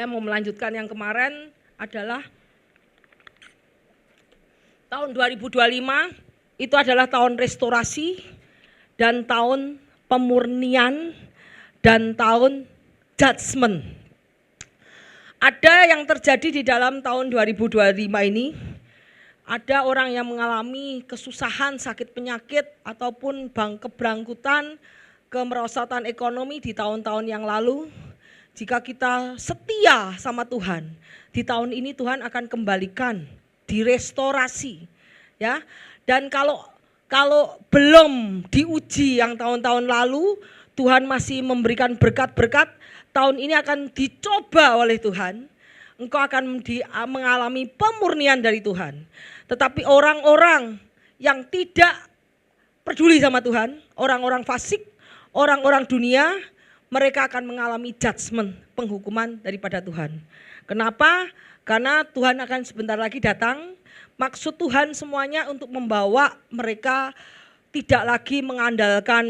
Saya mau melanjutkan yang kemarin adalah tahun 2025 itu adalah tahun restorasi dan tahun pemurnian dan tahun judgment. Ada yang terjadi di dalam tahun 2025 ini. Ada orang yang mengalami kesusahan, sakit penyakit, ataupun keberangkutan, kemerosotan ekonomi di tahun-tahun yang lalu. Jika kita setia sama Tuhan, di tahun ini Tuhan akan kembalikan, direstorasi, ya. Dan kalau belum diuji yang tahun-tahun lalu, Tuhan masih memberikan berkat-berkat. Tahun ini akan dicoba oleh Tuhan. Engkau akan mengalami pemurnian dari Tuhan. Tetapi orang-orang yang tidak peduli sama Tuhan, orang-orang fasik, orang-orang dunia, mereka akan mengalami judgment, penghukuman daripada Tuhan. Kenapa? Karena Tuhan akan sebentar lagi datang. Maksud Tuhan semuanya untuk membawa mereka tidak lagi mengandalkan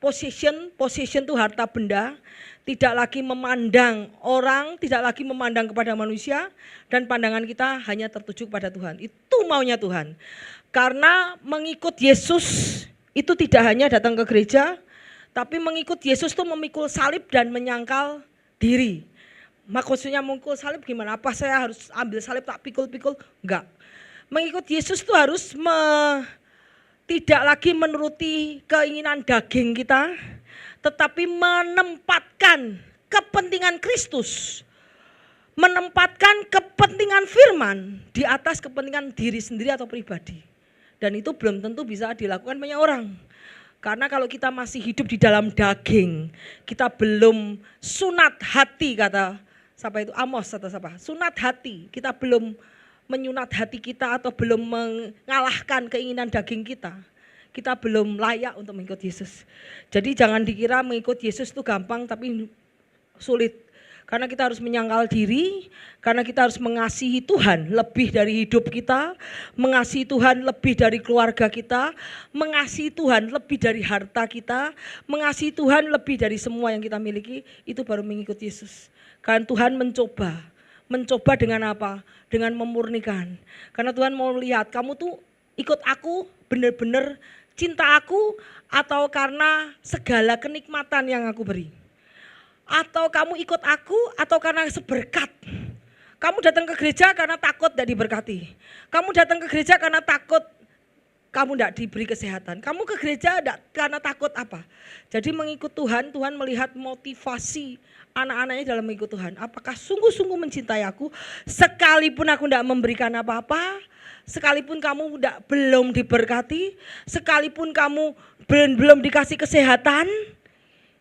possession itu harta benda, tidak lagi memandang orang, tidak lagi memandang kepada manusia, dan pandangan kita hanya tertuju kepada Tuhan. Itu maunya Tuhan. Karena mengikut Yesus itu tidak hanya datang ke gereja, tapi mengikut Yesus itu memikul salib dan menyangkal diri. Maksudnya memikul salib gimana? Apa saya harus ambil salib tak pikul-pikul? Enggak. Mengikut Yesus itu harus tidak lagi menuruti keinginan daging kita, tetapi menempatkan kepentingan Kristus, menempatkan kepentingan firman di atas kepentingan diri sendiri atau pribadi. Dan itu belum tentu bisa dilakukan banyak orang. Karena kalau kita masih hidup di dalam daging, kita belum sunat hati, kata siapa itu, Amos atau siapa, sunat hati, kita belum menyunat hati kita atau belum mengalahkan keinginan daging kita, kita belum layak untuk mengikut Yesus. Jadi jangan dikira mengikut Yesus itu gampang tapi sulit. Karena kita harus menyangkal diri, karena kita harus mengasihi Tuhan lebih dari hidup kita, mengasihi Tuhan lebih dari keluarga kita, mengasihi Tuhan lebih dari harta kita, mengasihi Tuhan lebih dari semua yang kita miliki, itu baru mengikut Yesus. Karena Tuhan mencoba dengan apa? Dengan memurnikan. Karena Tuhan mau lihat kamu tuh ikut aku benar-benar cinta aku, atau karena segala kenikmatan yang aku beri. Atau kamu ikut aku atau karena seberkat. Kamu datang ke gereja karena takut tidak diberkati. Kamu datang ke gereja karena takut kamu tidak diberi kesehatan. Kamu ke gereja karena takut apa? Jadi mengikut Tuhan, Tuhan melihat motivasi anak-anaknya dalam mengikut Tuhan. Apakah sungguh-sungguh mencintai aku? Sekalipun aku tidak memberikan apa-apa, sekalipun kamu belum diberkati, sekalipun kamu belum dikasih kesehatan,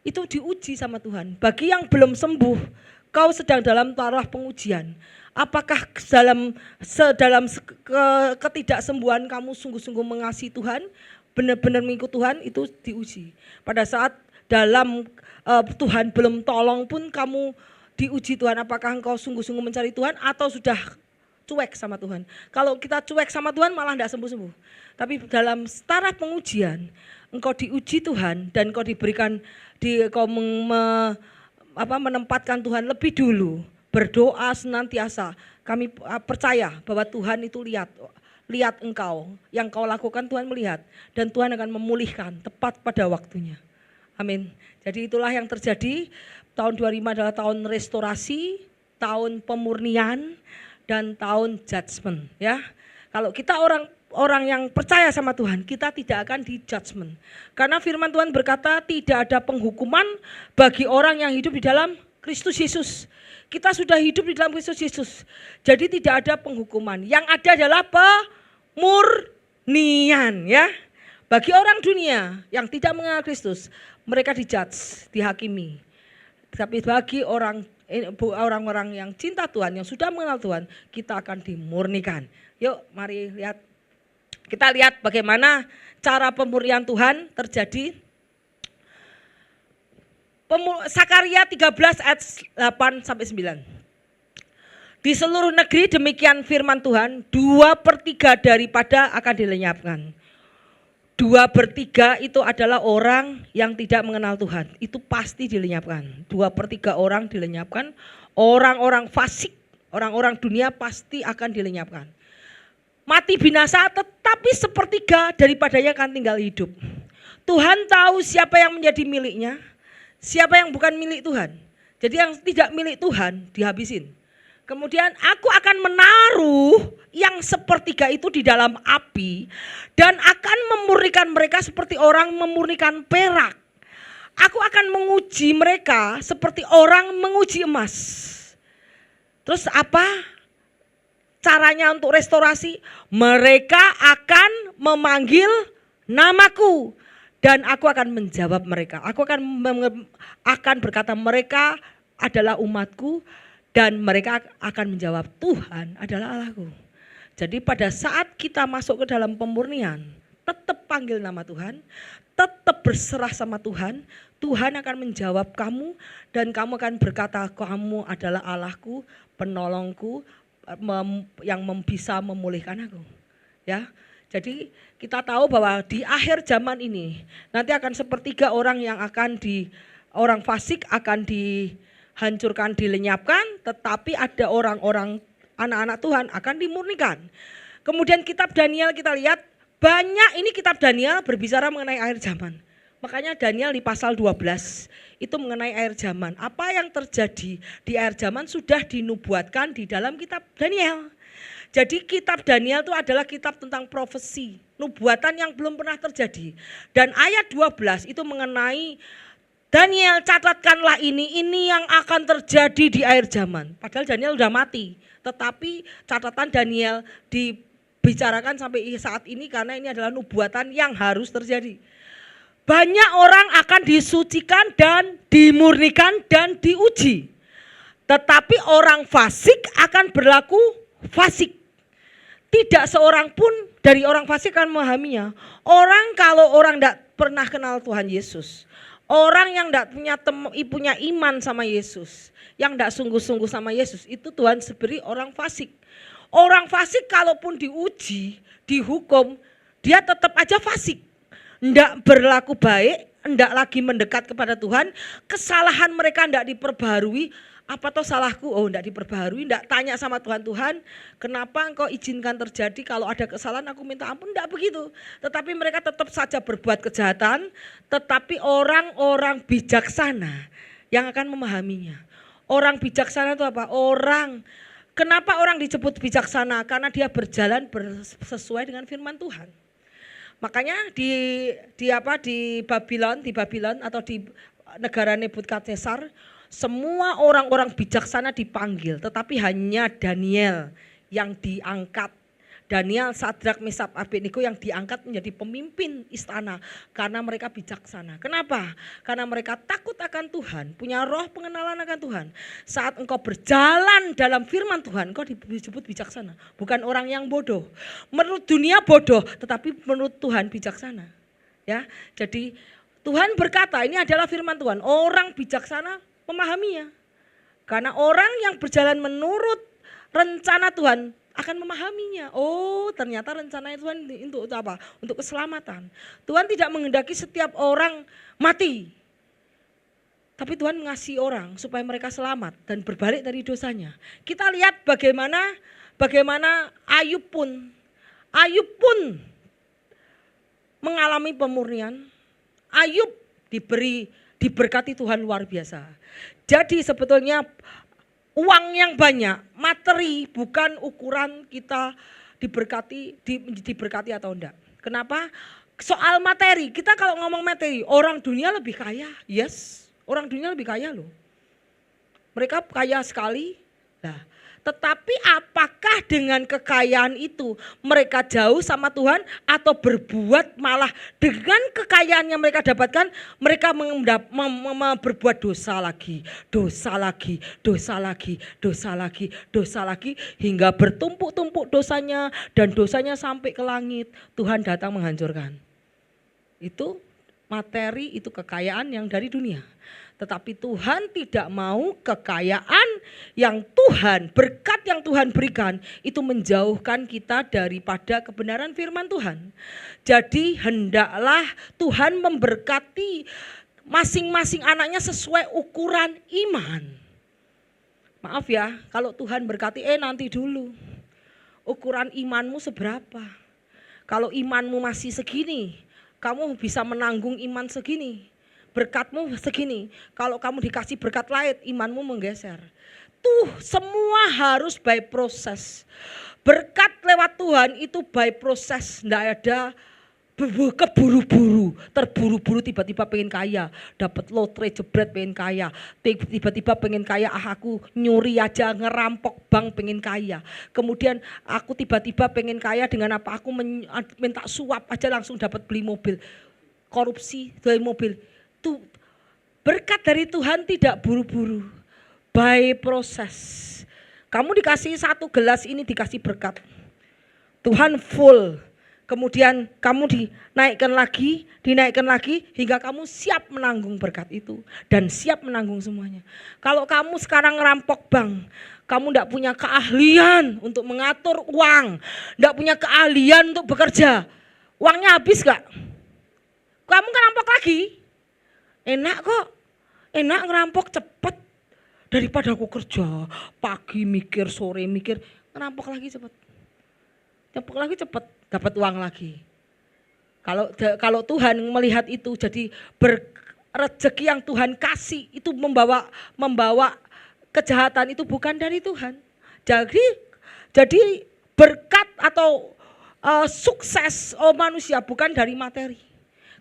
itu diuji sama Tuhan. Bagi yang belum sembuh, kau sedang dalam taraf pengujian. Apakah dalam ketidaksembuhan kamu sungguh-sungguh mengasihi Tuhan, benar-benar mengikut Tuhan, itu diuji. Pada saat dalam Tuhan belum tolong pun kamu diuji Tuhan, apakah engkau sungguh-sungguh mencari Tuhan atau sudah cuek sama Tuhan. Kalau kita cuek sama Tuhan malah tidak sembuh-sembuh. Tapi dalam taraf pengujian, engkau diuji Tuhan dan engkau diberikan menempatkan Tuhan lebih dulu, berdoa senantiasa. Kami percaya bahwa Tuhan itu lihat engkau, yang kau lakukan Tuhan melihat, dan Tuhan akan memulihkan tepat pada waktunya. Amin. Jadi itulah yang terjadi. Tahun 25 adalah tahun restorasi, tahun pemurnian, dan tahun judgment. Ya, kalau kita orang yang percaya sama Tuhan, kita tidak akan di judgment. Karena firman Tuhan berkata tidak ada penghukuman bagi orang yang hidup di dalam Kristus Yesus. Kita sudah hidup di dalam Kristus Yesus. Jadi tidak ada penghukuman. Yang ada adalah pemurnian, ya. Bagi orang dunia yang tidak mengenal Kristus, mereka dijudge, dihakimi. Tapi bagi orang-orang yang cinta Tuhan, yang sudah mengenal Tuhan, kita akan dimurnikan. Yuk mari lihat. Kita lihat bagaimana cara pemurnian Tuhan terjadi. Sakaria 13 ayat 8-9. Di seluruh negeri demikian firman Tuhan, 2/3 daripada akan dilenyapkan. 2/3 itu adalah orang yang tidak mengenal Tuhan. Itu pasti dilenyapkan. 2/3 orang dilenyapkan. Orang-orang fasik, orang-orang dunia pasti akan dilenyapkan. Mati binasa, tetapi 1/3 daripadanya akan tinggal hidup. Tuhan tahu siapa yang menjadi miliknya, siapa yang bukan milik Tuhan. Jadi yang tidak milik Tuhan dihabisin. Kemudian aku akan menaruh yang 1/3 itu di dalam api dan akan memurnikan mereka seperti orang memurnikan perak. Aku akan menguji mereka seperti orang menguji emas. Terus apa caranya untuk restorasi? Mereka akan memanggil namaku dan aku akan menjawab mereka. Aku akan berkata mereka adalah umatku. Dan mereka akan menjawab, Tuhan adalah Allahku. Jadi pada saat kita masuk ke dalam pemurnian, tetap panggil nama Tuhan, tetap berserah sama Tuhan, Tuhan akan menjawab kamu dan kamu akan berkata, kamu adalah Allahku, penolongku, yang bisa memulihkan aku. Ya, jadi kita tahu bahwa di akhir zaman ini nanti akan 1/3 orang yang akan orang fasik akan dihancurkan, dilenyapkan, tetapi ada orang-orang anak-anak Tuhan akan dimurnikan. Kemudian kitab Daniel kita lihat banyak, ini kitab Daniel berbicara mengenai akhir zaman. Makanya Daniel di pasal 12 itu mengenai akhir zaman. Apa yang terjadi di akhir zaman sudah dinubuatkan di dalam kitab Daniel. Jadi kitab Daniel itu adalah kitab tentang profesi, nubuatan yang belum pernah terjadi. Dan ayat 12 itu mengenai Daniel, catatkanlah ini yang akan terjadi di akhir zaman. Padahal Daniel sudah mati, tetapi catatan Daniel dibicarakan sampai saat ini karena ini adalah nubuatan yang harus terjadi. Banyak orang akan disucikan dan dimurnikan dan diuji. Tetapi orang fasik akan berlaku fasik. Tidak seorang pun dari orang fasik akan memahaminya. Kalau orang tidak pernah kenal Tuhan Yesus, orang yang tidak punya iman sama Yesus, yang tidak sungguh-sungguh sama Yesus, itu Tuhan beri orang fasik. Orang fasik kalaupun diuji, dihukum, dia tetap aja fasik. Tidak berlaku baik, tidak lagi mendekat kepada Tuhan, kesalahan mereka tidak diperbarui. Apa toh salahku? Oh, tidak diperbarui, tidak tanya sama Tuhan, Tuhan kenapa engkau izinkan terjadi, kalau ada kesalahan aku minta ampun, tidak begitu. Tetapi mereka tetap saja berbuat kejahatan, tetapi orang-orang bijaksana yang akan memahaminya. Orang bijaksana itu apa? Kenapa orang disebut bijaksana? Karena dia berjalan sesuai dengan firman Tuhan. Makanya di Babylon atau di negara Nebukadnezar, semua orang-orang bijaksana dipanggil, tetapi hanya Daniel yang diangkat. Daniel, Sadrak, Meshak, Abednego yang diangkat menjadi pemimpin istana karena mereka bijaksana. Kenapa? Karena mereka takut akan Tuhan, punya roh pengenalan akan Tuhan. Saat engkau berjalan dalam firman Tuhan, engkau disebut bijaksana, bukan orang yang bodoh. Menurut dunia bodoh, tetapi menurut Tuhan bijaksana. Ya, jadi Tuhan berkata, ini adalah firman Tuhan, orang bijaksana memahaminya. Karena orang yang berjalan menurut rencana Tuhan akan memahaminya. Oh, ternyata rencana Tuhan untuk apa? Untuk keselamatan. Tuhan tidak menghendaki setiap orang mati. Tapi Tuhan mengasihi orang supaya mereka selamat dan berbalik dari dosanya. Kita lihat bagaimana Ayub pun mengalami pemurnian. Ayub diberkati Tuhan luar biasa. Jadi sebetulnya uang yang banyak, materi bukan ukuran kita diberkati atau enggak. Kenapa? Soal materi, kita kalau ngomong materi, orang dunia lebih kaya. Yes, orang dunia lebih kaya loh. Mereka kaya sekali. Nah, tetapi apakah dengan kekayaan itu mereka jauh sama Tuhan atau berbuat malah dengan kekayaan yang mereka dapatkan mereka berbuat dosa lagi hingga bertumpuk-tumpuk dosanya dan dosanya sampai ke langit, Tuhan datang menghancurkan. Itu materi itu kekayaan yang dari dunia. Tetapi Tuhan tidak mau kekayaan yang Tuhan, berkat yang Tuhan berikan itu menjauhkan kita daripada kebenaran firman Tuhan. Jadi hendaklah Tuhan memberkati masing-masing anaknya sesuai ukuran iman. Maaf ya, kalau Tuhan berkati nanti dulu. Ukuran imanmu seberapa? Kalau imanmu masih segini, kamu bisa menanggung iman segini. Berkatmu segini, kalau kamu dikasih berkat lain, imanmu menggeser. Tuh semua harus by proses. Berkat lewat Tuhan itu by proses, enggak ada keburu-buru, terburu-buru tiba-tiba pengen kaya, dapat lotre jebret pengen kaya, tiba-tiba pengen kaya, aku nyuri aja ngerampok bank pengen kaya, kemudian aku tiba-tiba pengen kaya dengan apa, aku minta suap aja langsung dapat beli mobil, korupsi beli mobil. Tuh berkat dari Tuhan tidak buru-buru, by proses. Kamu dikasih 1 gelas ini dikasih berkat, Tuhan full. Kemudian kamu dinaikkan lagi hingga kamu siap menanggung berkat itu dan siap menanggung semuanya. Kalau kamu sekarang ngerampok bank, kamu tidak punya keahlian untuk mengatur uang, tidak punya keahlian untuk bekerja, uangnya habis gak? Kamu ngerampok lagi, enak kok, enak ngerampok cepet daripada aku kerja pagi mikir sore mikir, ngerampok lagi cepet dapat uang lagi. Kalau Tuhan melihat itu, jadi rezeki yang Tuhan kasih itu membawa kejahatan itu bukan dari Tuhan. Jadi berkat atau sukses manusia bukan dari materi.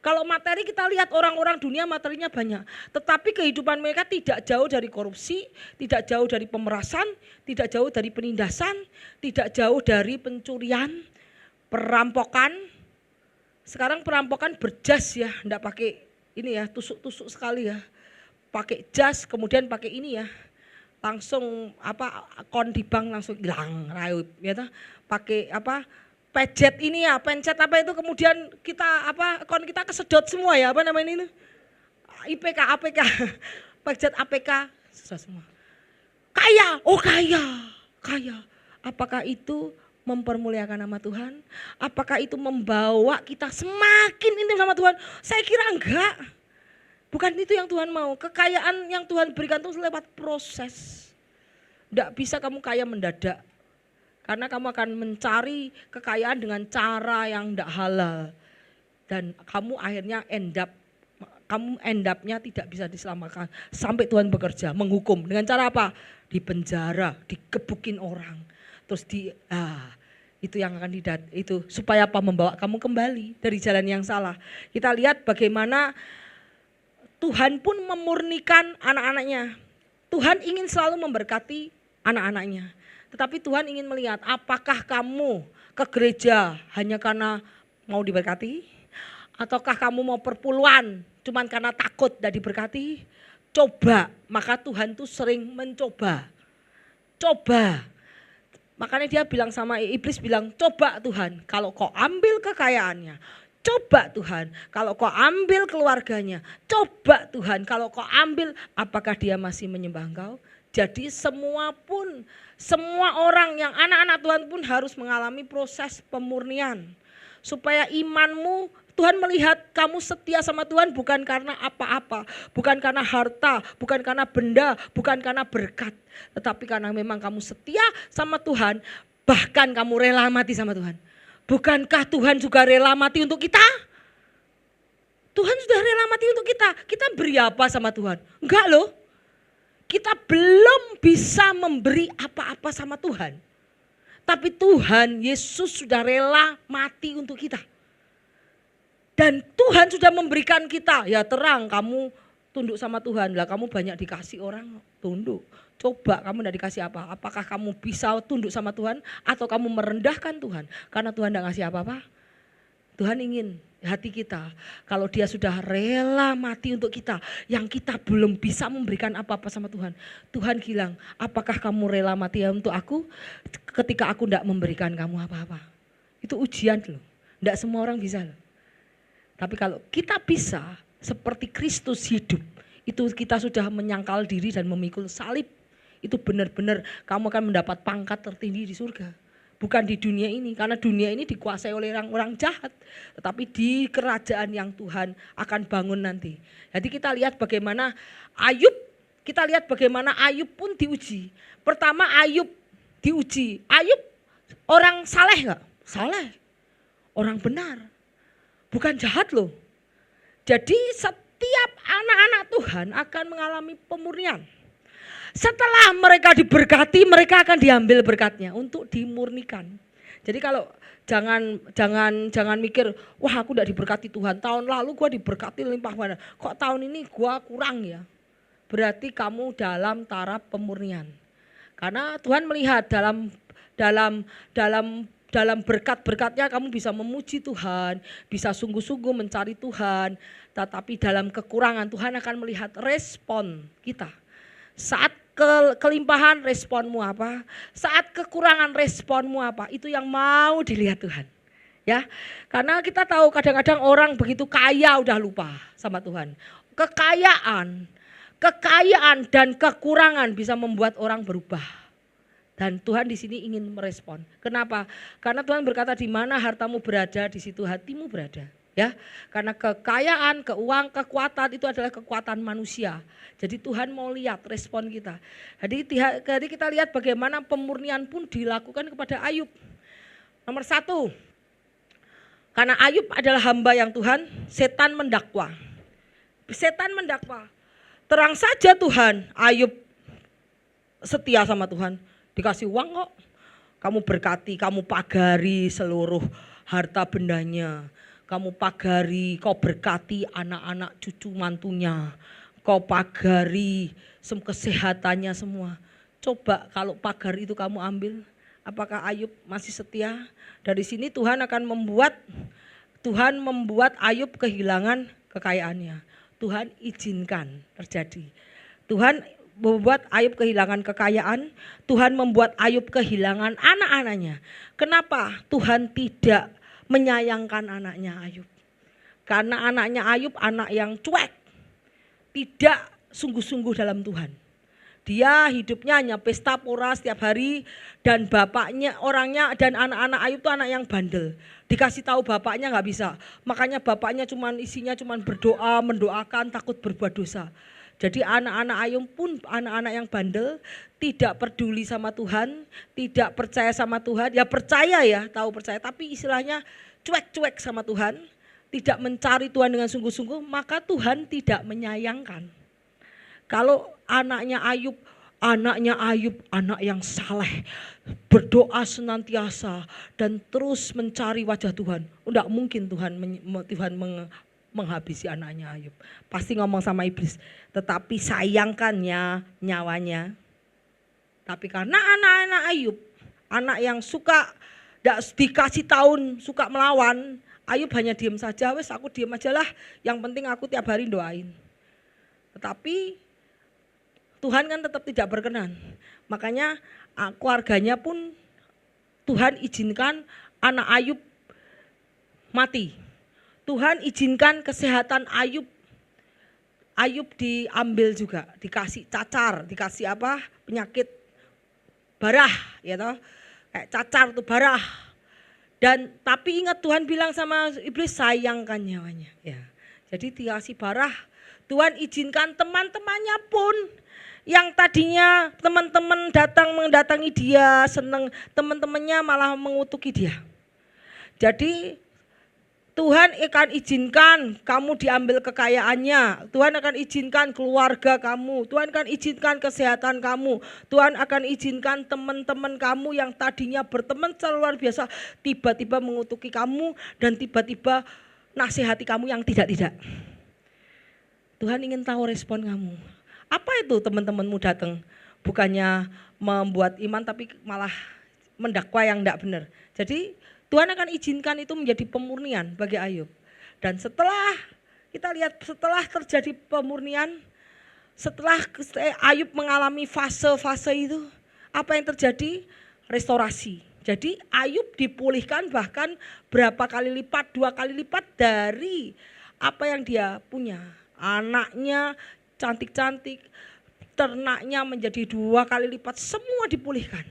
Kalau materi kita lihat orang-orang dunia materinya banyak, tetapi kehidupan mereka tidak jauh dari korupsi, tidak jauh dari pemerasan, tidak jauh dari penindasan, tidak jauh dari pencurian, perampokan. Sekarang perampokan berjas ya, enggak pakai ini ya, tusuk-tusuk sekali ya. Pakai jas kemudian pakai ini ya. Langsung akun di bank langsung hilang rayup ya. Pakai pencet ini ya, pencet itu kemudian kita akun kita kesedot semua ya, ini IPK, APK. Pencet APK susah semua. Kaya. Apakah itu mempermuliakan nama Tuhan? Apakah itu membawa kita semakin intim sama Tuhan? Saya kira enggak. Bukan itu yang Tuhan mau. Kekayaan yang Tuhan berikan itu lewat proses. Enggak bisa kamu kaya mendadak. Karena kamu akan mencari kekayaan dengan cara yang enggak halal. Dan kamu akhirnya end up-nya tidak bisa diselamatkan. Sampai Tuhan bekerja, menghukum. Dengan cara apa? Di penjara, dikebukin orang. Terus itu yang akan itu supaya apa? Membawa kamu kembali dari jalan yang salah. Kita lihat bagaimana Tuhan pun memurnikan anak-anaknya. Tuhan ingin selalu memberkati anak-anaknya. Tetapi Tuhan ingin melihat apakah kamu ke gereja hanya karena mau diberkati? Ataukah kamu mau perpuluhan cuman karena takut tidak diberkati? Coba, maka Tuhan tuh sering mencoba. Coba. Makanya dia bilang sama iblis bilang, coba Tuhan kalau kau ambil kekayaannya. Coba Tuhan kalau kau ambil keluarganya. Coba Tuhan kalau kau ambil, apakah dia masih menyembah Engkau? Jadi semua orang yang anak-anak Tuhan pun harus mengalami proses pemurnian. Supaya imanmu, Tuhan melihat kamu setia sama Tuhan bukan karena apa-apa. Bukan karena harta, bukan karena benda, bukan karena berkat. Tetapi karena memang kamu setia sama Tuhan, bahkan kamu rela mati sama Tuhan. Bukankah Tuhan juga rela mati untuk kita? Tuhan sudah rela mati untuk kita. Kita beri apa sama Tuhan? Enggak loh. Kita belum bisa memberi apa-apa sama Tuhan. Tapi Tuhan Yesus sudah rela mati untuk kita. Dan Tuhan sudah memberikan kita, ya terang kamu tunduk sama Tuhan. Lah kamu banyak dikasih orang tunduk. Coba kamu tidak dikasih apa? Apakah kamu bisa tunduk sama Tuhan atau kamu merendahkan Tuhan? Karena Tuhan tidak ngasih apa-apa. Tuhan ingin hati kita, kalau dia sudah rela mati untuk kita, yang kita belum bisa memberikan apa-apa sama Tuhan. Tuhan bilang, apakah kamu rela mati untuk aku ketika aku tidak memberikan kamu apa-apa? Itu ujian loh, tidak semua orang bisa loh. Tapi kalau kita bisa seperti Kristus hidup, itu kita sudah menyangkal diri dan memikul salib. Itu benar-benar kamu akan mendapat pangkat tertinggi di surga. Bukan di dunia ini, karena dunia ini dikuasai oleh orang-orang jahat. Tetapi di kerajaan yang Tuhan akan bangun nanti. Jadi kita lihat bagaimana Ayub pun diuji. Pertama Ayub diuji. Ayub orang saleh enggak? Saleh. Orang benar. Bukan jahat loh. Jadi setiap anak-anak Tuhan akan mengalami pemurnian. Setelah mereka diberkati, mereka akan diambil berkatnya untuk dimurnikan. Jadi kalau jangan mikir, wah aku tidak diberkati Tuhan. Tahun lalu gua diberkati limpah ruah. Kok tahun ini gua kurang ya? Berarti kamu dalam taraf pemurnian. Karena Tuhan melihat dalam berkat-berkatnya kamu bisa memuji Tuhan, bisa sungguh-sungguh mencari Tuhan. Tetapi dalam kekurangan Tuhan akan melihat respon kita. Saat kelimpahan responmu apa? Saat kekurangan responmu apa? Itu yang mau dilihat Tuhan. Ya, karena kita tahu kadang-kadang orang begitu kaya udah lupa sama Tuhan. Kekayaan dan kekurangan bisa membuat orang berubah. Dan Tuhan di sini ingin merespon. Kenapa? Karena Tuhan berkata di mana hartamu berada, di situ hatimu berada. Ya, karena kekayaan, kekuatan itu adalah kekuatan manusia. Jadi Tuhan mau lihat respon kita. Jadi kita lihat bagaimana pemurnian pun dilakukan kepada Ayub. Nomor 1, karena Ayub adalah hamba yang Tuhan, setan mendakwa. Terang saja Tuhan, Ayub setia sama Tuhan. Dikasih uang kok, kamu berkati, kamu pagari seluruh harta bendanya. Kamu pagari, kau berkati anak-anak cucu mantunya. Kau pagari kesehatannya semua. Coba kalau pagar itu kamu ambil, apakah Ayub masih setia? Dari sini Tuhan membuat Ayub kehilangan kekayaannya. Tuhan izinkan terjadi. Tuhan membuat Ayub kehilangan kekayaan, Tuhan membuat Ayub kehilangan anak-anaknya. Kenapa Tuhan tidak menyayangkan anaknya Ayub? Karena anaknya Ayub anak yang cuek, tidak sungguh-sungguh dalam Tuhan. Dia hidupnya hanya pesta pora setiap hari, dan bapaknya orangnya dan anak-anak Ayub itu anak yang bandel. Dikasih tahu bapaknya nggak bisa, makanya bapaknya isinya berdoa, mendoakan, takut berbuat dosa. Jadi anak-anak Ayub pun anak-anak yang bandel, tidak peduli sama Tuhan, tidak percaya sama Tuhan. Ya percaya ya, tahu percaya, tapi istilahnya cuek-cuek sama Tuhan, tidak mencari Tuhan dengan sungguh-sungguh, maka Tuhan tidak menyayangkan. Kalau anaknya Ayub, anak yang saleh, berdoa senantiasa dan terus mencari wajah Tuhan, tidak mungkin Tuhan menghabisi anaknya Ayub. Pasti ngomong sama iblis, tetapi sayangkannya nyawanya. Tapi karena anak-anak Ayub, anak yang suka dikasih tahun, suka melawan, Ayub hanya diam saja. Wes aku diam aja lah, yang penting aku tiap hari doain. Tetapi Tuhan kan tetap tidak berkenan. Makanya keluarganya pun Tuhan izinkan anak Ayub mati. Tuhan izinkan kesehatan Ayub diambil juga, dikasih cacar, dikasih penyakit barah, ya toh, kayak cacar tuh barah. Dan tapi ingat Tuhan bilang sama iblis, sayangkan nyawanya, ya. Jadi dikasih barah. Tuhan izinkan teman-temannya pun yang tadinya teman-teman mendatangi dia, senang, teman-temannya malah mengutuki dia. Jadi Tuhan akan izinkan kamu diambil kekayaannya, Tuhan akan izinkan keluarga kamu, Tuhan akan izinkan kesehatan kamu, Tuhan akan izinkan teman-teman kamu yang tadinya berteman secara luar biasa tiba-tiba mengutuki kamu dan tiba-tiba nasihati kamu yang tidak-tidak. Tuhan ingin tahu respon kamu. Apa itu teman-temanmu datang? Bukannya membuat iman tapi malah mendakwa yang tidak benar. Jadi Tuhan akan izinkan itu menjadi pemurnian bagi Ayub. Dan setelah kita lihat, setelah terjadi pemurnian, setelah Ayub mengalami fase-fase itu, apa yang terjadi? Restorasi. Jadi Ayub dipulihkan bahkan berapa kali lipat, 2 kali lipat dari apa yang dia punya. Anaknya cantik-cantik, ternaknya menjadi 2 kali lipat, semua dipulihkan.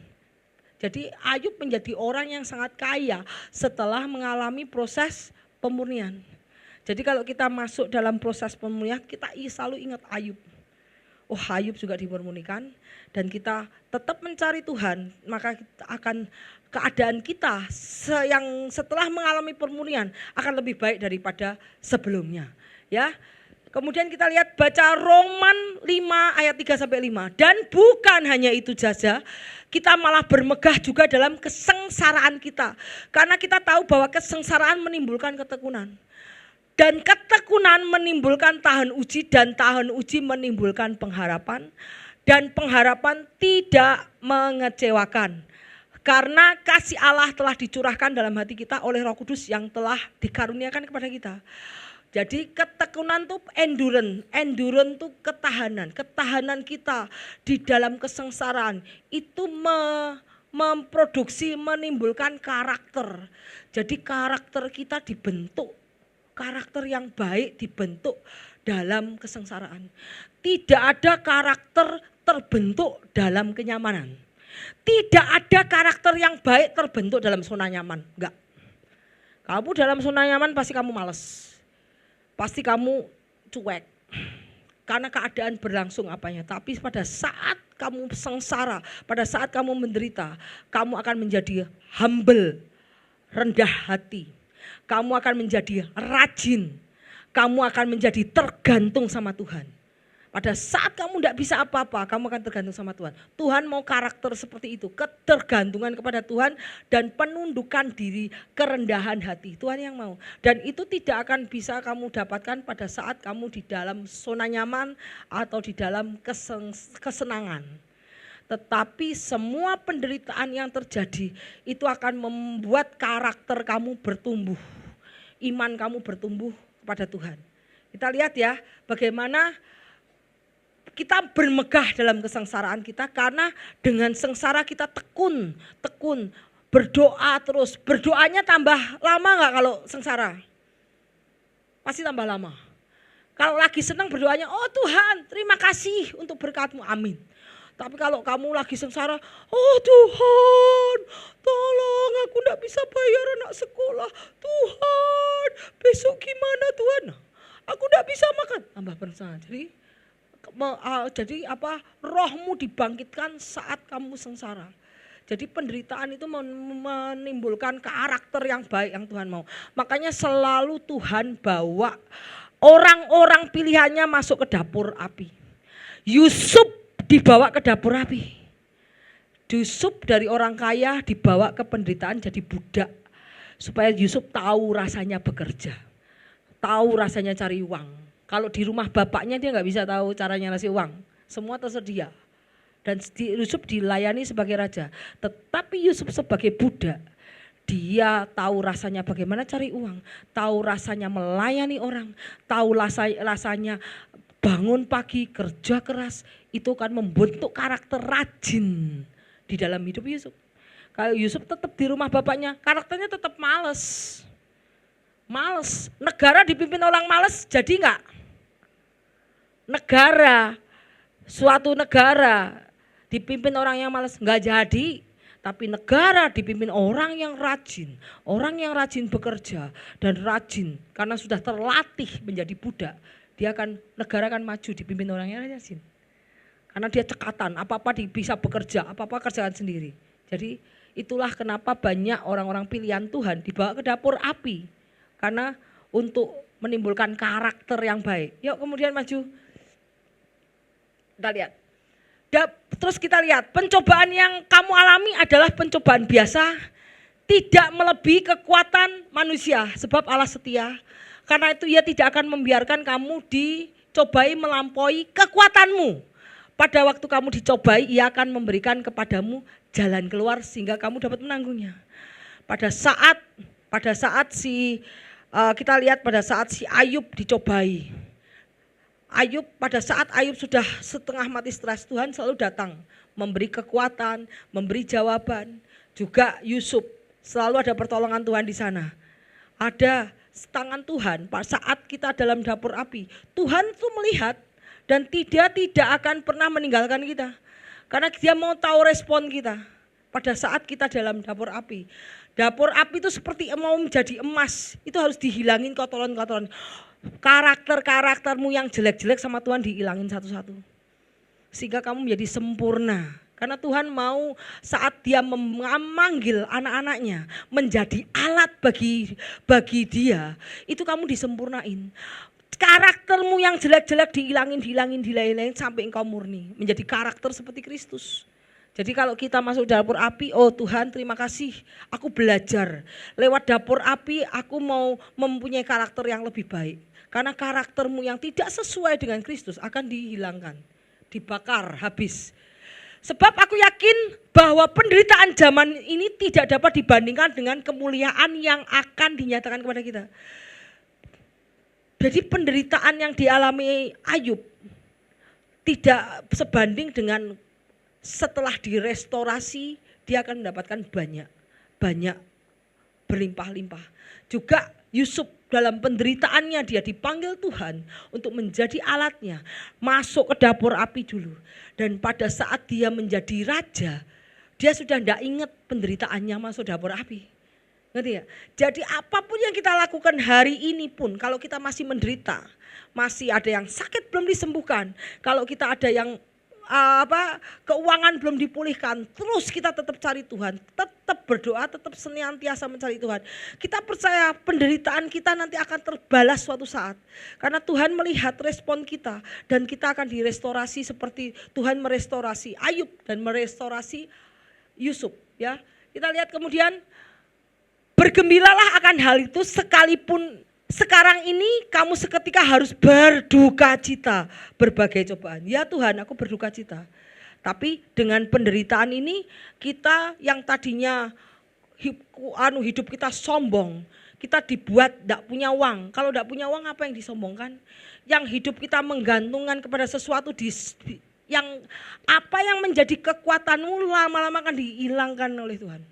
Jadi Ayub menjadi orang yang sangat kaya setelah mengalami proses pemurnian. Jadi kalau kita masuk dalam proses pemurnian, kita selalu ingat Ayub. Oh, Ayub juga dimurnikan, dan kita tetap mencari Tuhan, maka kita akan keadaan kita yang setelah mengalami pemurnian akan lebih baik daripada sebelumnya. Ya. Kemudian kita lihat baca Roman 5 ayat 3 sampai 5. Dan bukan hanya itu saja, kita malah bermegah juga dalam kesengsaraan kita. Karena kita tahu bahwa kesengsaraan menimbulkan ketekunan. Dan ketekunan menimbulkan tahan uji, dan tahan uji menimbulkan pengharapan. Dan pengharapan tidak mengecewakan. Karena kasih Allah telah dicurahkan dalam hati kita oleh Roh Kudus yang telah dikaruniakan kepada kita. Jadi ketekunan itu endurance itu ketahanan kita di dalam kesengsaraan itu memproduksi, menimbulkan karakter. Jadi karakter kita dibentuk, karakter yang baik dibentuk dalam kesengsaraan. Tidak ada karakter terbentuk dalam kenyamanan. Tidak ada karakter yang baik terbentuk dalam zona nyaman, enggak. Kamu dalam zona nyaman pasti kamu malas. Pasti kamu cuek, karena keadaan berlangsung apanya. Tapi pada saat kamu sengsara, pada saat kamu menderita, kamu akan menjadi humble, rendah hati. Kamu akan menjadi rajin, kamu akan menjadi tergantung sama Tuhan. Pada saat kamu tidak bisa apa-apa, kamu akan tergantung sama Tuhan. Tuhan mau karakter seperti itu, ketergantungan kepada Tuhan dan penundukan diri, kerendahan hati. Tuhan yang mau. Dan itu tidak akan bisa kamu dapatkan pada saat kamu di dalam zona nyaman atau di dalam kesenangan. Tetapi semua penderitaan yang terjadi itu akan membuat karakter kamu bertumbuh. Iman kamu bertumbuh kepada Tuhan. Kita lihat ya bagaimana kita bermegah dalam kesengsaraan kita, karena dengan sengsara kita tekun, berdoa terus. Berdoanya tambah lama gak kalau sengsara? Pasti tambah lama. Kalau lagi senang berdoanya, oh Tuhan terima kasih untuk berkat-Mu, amin. Tapi kalau kamu lagi sengsara, oh Tuhan tolong aku gak bisa bayar anak sekolah. Tuhan besok gimana Tuhan? Aku gak bisa makan. Tambah bersama. Jadi rohmu dibangkitkan saat kamu sengsara. Jadi penderitaan itu menimbulkan karakter yang baik yang Tuhan mau. Makanya selalu Tuhan bawa orang-orang pilihannya masuk ke dapur api. Yusuf dibawa ke dapur api. Yusuf dari orang kaya dibawa ke penderitaan jadi budak. Supaya Yusuf tahu rasanya bekerja. Tahu rasanya cari uang. Kalau di rumah bapaknya dia nggak bisa tahu caranya ngasih uang. Semua tersedia. Dan Yusuf dilayani sebagai raja. Tetapi Yusuf sebagai budak, dia tahu rasanya bagaimana cari uang. Tahu rasanya melayani orang. Tahu rasanya bangun pagi, kerja keras. Itu kan membentuk karakter rajin di dalam hidup Yusuf. Kalau Yusuf tetap di rumah bapaknya, karakternya tetap males. Negara dipimpin orang males jadi enggak? Suatu negara dipimpin orang yang malas enggak jadi. Tapi negara dipimpin orang yang rajin bekerja dan rajin karena sudah terlatih menjadi budak. Negara akan maju dipimpin orang yang rajin. Karena dia cekatan, apa-apa bisa bekerja, apa-apa kerjakan sendiri. Jadi itulah kenapa banyak orang-orang pilihan Tuhan dibawa ke dapur api. Karena untuk menimbulkan karakter yang baik. Yuk kemudian maju. Kita lihat. Terus kita lihat pencobaan yang kamu alami adalah pencobaan biasa. Tidak melebihi kekuatan manusia. Sebab Allah setia. Karena itu Ia tidak akan membiarkan kamu dicobai melampaui kekuatanmu. Pada waktu kamu dicobai Ia akan memberikan kepadamu jalan keluar sehingga kamu dapat menanggungnya. Pada saat kita lihat pada saat si Ayub dicobai. Pada saat Ayub sudah setengah mati stres, Tuhan selalu datang memberi kekuatan, memberi jawaban. Juga Yusuf, selalu ada pertolongan Tuhan di sana. Ada tangan Tuhan saat kita dalam dapur api. Tuhan tuh melihat dan tidak akan pernah meninggalkan kita. Karena dia mau tahu respon kita pada saat kita dalam dapur api. Dapur api itu seperti mau menjadi emas, itu harus dihilangin kotoran-kotoran. Karaktermu yang jelek-jelek sama Tuhan dihilangin satu-satu. Sehingga kamu menjadi sempurna. Karena Tuhan mau saat dia memanggil anak-anaknya menjadi alat bagi dia, itu kamu disempurnain. Karaktermu yang jelek-jelek dihilangin sampai engkau murni. Menjadi karakter seperti Kristus. Jadi kalau kita masuk dapur api, oh Tuhan terima kasih, aku belajar. Lewat dapur api aku mau mempunyai karakter yang lebih baik. Karena karaktermu yang tidak sesuai dengan Kristus akan dihilangkan, dibakar, habis. Sebab aku yakin bahwa penderitaan zaman ini tidak dapat dibandingkan dengan kemuliaan yang akan dinyatakan kepada kita. Jadi penderitaan yang dialami Ayub tidak sebanding dengan setelah direstorasi dia akan mendapatkan banyak berlimpah-limpah. Juga Yusuf dalam penderitaannya dia dipanggil Tuhan untuk menjadi alatnya, masuk ke dapur api dulu. Dan pada saat dia menjadi raja, dia sudah tidak ingat penderitaannya masuk dapur api. Ngerti ya? Jadi apapun yang kita lakukan hari ini pun, kalau kita masih menderita, masih ada yang sakit belum disembuhkan, kalau kita ada yang keuangan belum dipulihkan, terus kita tetap cari Tuhan, tetap berdoa, tetap senantiasa mencari Tuhan. Kita percaya penderitaan kita nanti akan terbalas suatu saat. Karena Tuhan melihat respon kita dan kita akan direstorasi seperti Tuhan merestorasi Ayub dan merestorasi Yusuf. Ya, kita lihat kemudian, bergembiralah akan hal itu sekalipun sekarang ini kamu seketika harus berduka cita berbagai cobaan. Ya Tuhan, aku berduka cita. Tapi dengan penderitaan ini kita yang tadinya hidup kita sombong, kita dibuat tidak punya uang. Kalau tidak punya uang apa yang disombongkan? Yang hidup kita menggantungkan kepada sesuatu yang apa yang menjadi kekuatanmu lama-lama akan dihilangkan oleh Tuhan.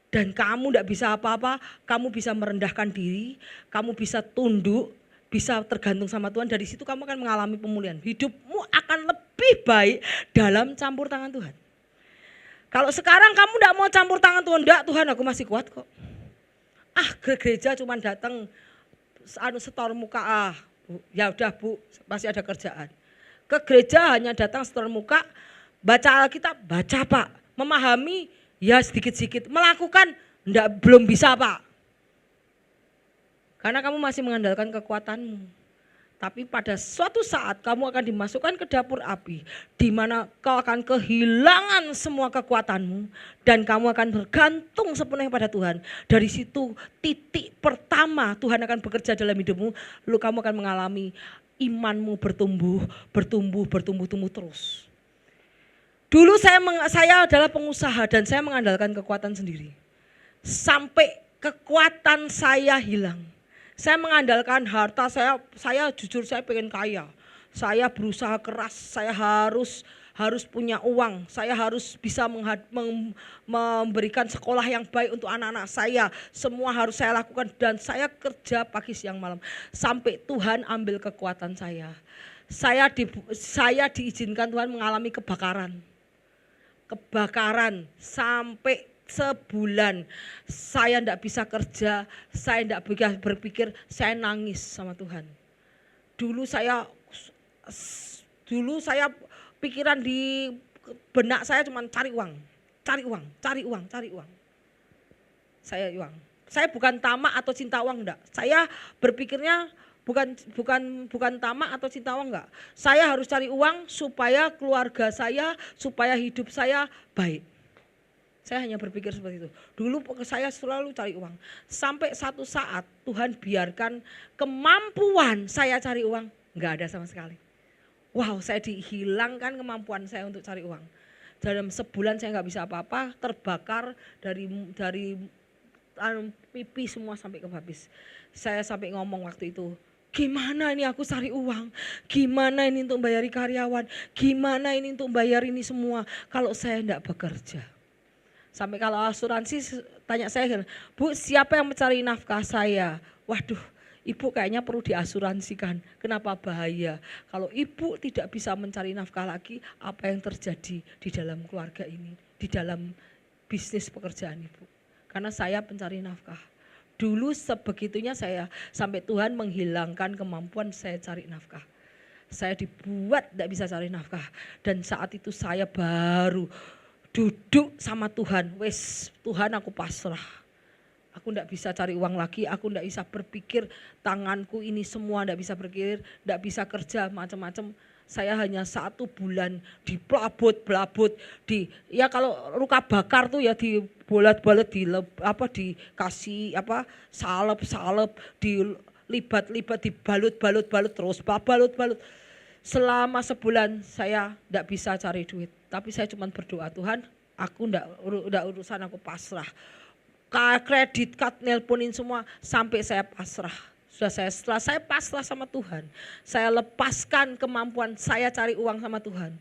Dan kamu tidak bisa apa-apa, kamu bisa merendahkan diri, kamu bisa tunduk, bisa tergantung sama Tuhan. Dari situ kamu akan mengalami pemulihan. Hidupmu akan lebih baik dalam campur tangan Tuhan. Kalau sekarang kamu tidak mau campur tangan Tuhan, enggak Tuhan aku masih kuat kok. Ke gereja cuma datang setor muka, ya udah Bu, masih ada kerjaan. Ke gereja hanya datang setor muka, baca Alkitab, baca Pak, memahami ya sedikit-sedikit, melakukan belum bisa Pak. Karena kamu masih mengandalkan kekuatanmu. Tapi pada suatu saat kamu akan dimasukkan ke dapur api, di mana kau akan kehilangan semua kekuatanmu dan kamu akan bergantung sepenuhnya pada Tuhan. Dari situ titik pertama Tuhan akan bekerja dalam hidupmu, lalu kamu akan mengalami imanmu bertumbuh terus. Dulu saya adalah pengusaha dan saya mengandalkan kekuatan sendiri. Sampai kekuatan saya hilang. Saya mengandalkan harta saya jujur saya pengen kaya. Saya berusaha keras, saya harus punya uang. Saya harus bisa memberikan sekolah yang baik untuk anak-anak saya. Semua harus saya lakukan dan saya kerja pagi siang malam. Sampai Tuhan ambil kekuatan saya. Saya diizinkan Tuhan mengalami kebakaran sampai sebulan saya tidak bisa kerja, saya tidak bisa berpikir, saya nangis sama Tuhan. Dulu saya pikiran di benak saya cuma cari uang. Saya bukan tamak atau cinta uang enggak. Saya berpikirnya bukan tamak atau cinta uang enggak. Saya harus cari uang supaya keluarga saya, supaya hidup saya baik. Saya hanya berpikir seperti itu. Dulu saya selalu cari uang. Sampai satu saat Tuhan biarkan kemampuan saya cari uang enggak ada sama sekali. Wow, saya dihilangkan kemampuan saya untuk cari uang. Dalam sebulan saya enggak bisa apa-apa, terbakar dari pipi semua sampai ke habis. Saya sampai ngomong waktu itu, gimana ini aku cari uang, gimana ini untuk bayari karyawan, gimana ini untuk bayar ini semua kalau saya enggak bekerja. Sampai kalau asuransi tanya saya, Bu siapa yang mencari nafkah saya? Waduh, ibu kayaknya perlu diasuransikan. Kenapa bahaya? Kalau ibu tidak bisa mencari nafkah lagi, apa yang terjadi di dalam keluarga ini, di dalam bisnis pekerjaan ibu? Karena saya pencari nafkah. Dulu sebegitunya saya, sampai Tuhan menghilangkan kemampuan saya cari nafkah. Saya dibuat tidak bisa cari nafkah. Dan saat itu saya baru duduk sama Tuhan. Wes Tuhan, aku pasrah. Aku tidak bisa cari uang lagi, aku tidak bisa berpikir, tanganku ini semua tidak bisa berpikir, tidak bisa kerja macam-macam. Saya hanya 1 bulan dibelabot, ya kalau luka bakar tuh ya dibolat-bolat, dikasih salep, dilibat-libat, dibalut-balut terus, balut-balut. Selama sebulan saya tidak bisa cari duit, tapi saya cuma berdoa, Tuhan, aku tidak urusan, aku pasrah. Kredit card nelponin semua sampai saya pasrah. Setelah saya pasrah sama Tuhan, saya lepaskan kemampuan saya cari uang sama Tuhan.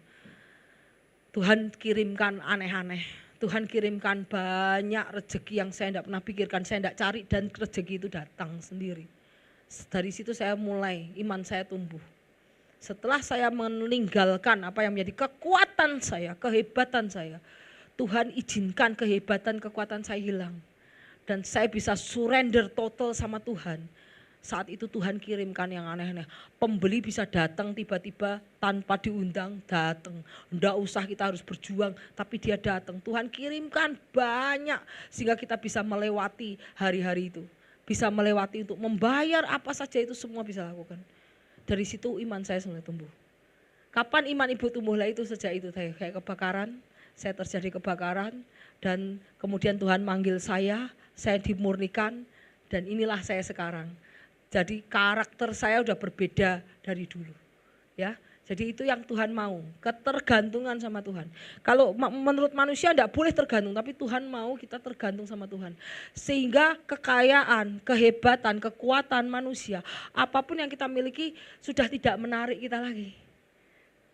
Tuhan kirimkan aneh-aneh. Tuhan kirimkan banyak rezeki yang saya tidak pernah pikirkan, saya tidak cari, dan rezeki itu datang sendiri. Dari situ saya mulai, iman saya tumbuh. Setelah saya meninggalkan apa yang menjadi kekuatan saya, kehebatan saya, Tuhan izinkan kehebatan, kekuatan saya hilang. Dan saya bisa surrender total sama Tuhan. Saat itu Tuhan kirimkan yang aneh-aneh. Pembeli bisa datang tiba-tiba tanpa diundang, datang. Tidak usah kita harus berjuang, tapi dia datang. Tuhan kirimkan banyak sehingga kita bisa melewati hari-hari itu. Bisa melewati untuk membayar apa saja, itu semua bisa lakukan. Dari situ iman saya mulai tumbuh. Kapan iman ibu tumbuhlah itu sejak itu saya kayak kebakaran, saya terjadi kebakaran dan kemudian Tuhan manggil saya dimurnikan dan inilah saya sekarang. Jadi karakter saya udah berbeda dari dulu. Ya. Jadi itu yang Tuhan mau, ketergantungan sama Tuhan. Kalau menurut manusia enggak boleh tergantung, tapi Tuhan mau kita tergantung sama Tuhan. Sehingga kekayaan, kehebatan, kekuatan manusia, apapun yang kita miliki sudah tidak menarik kita lagi.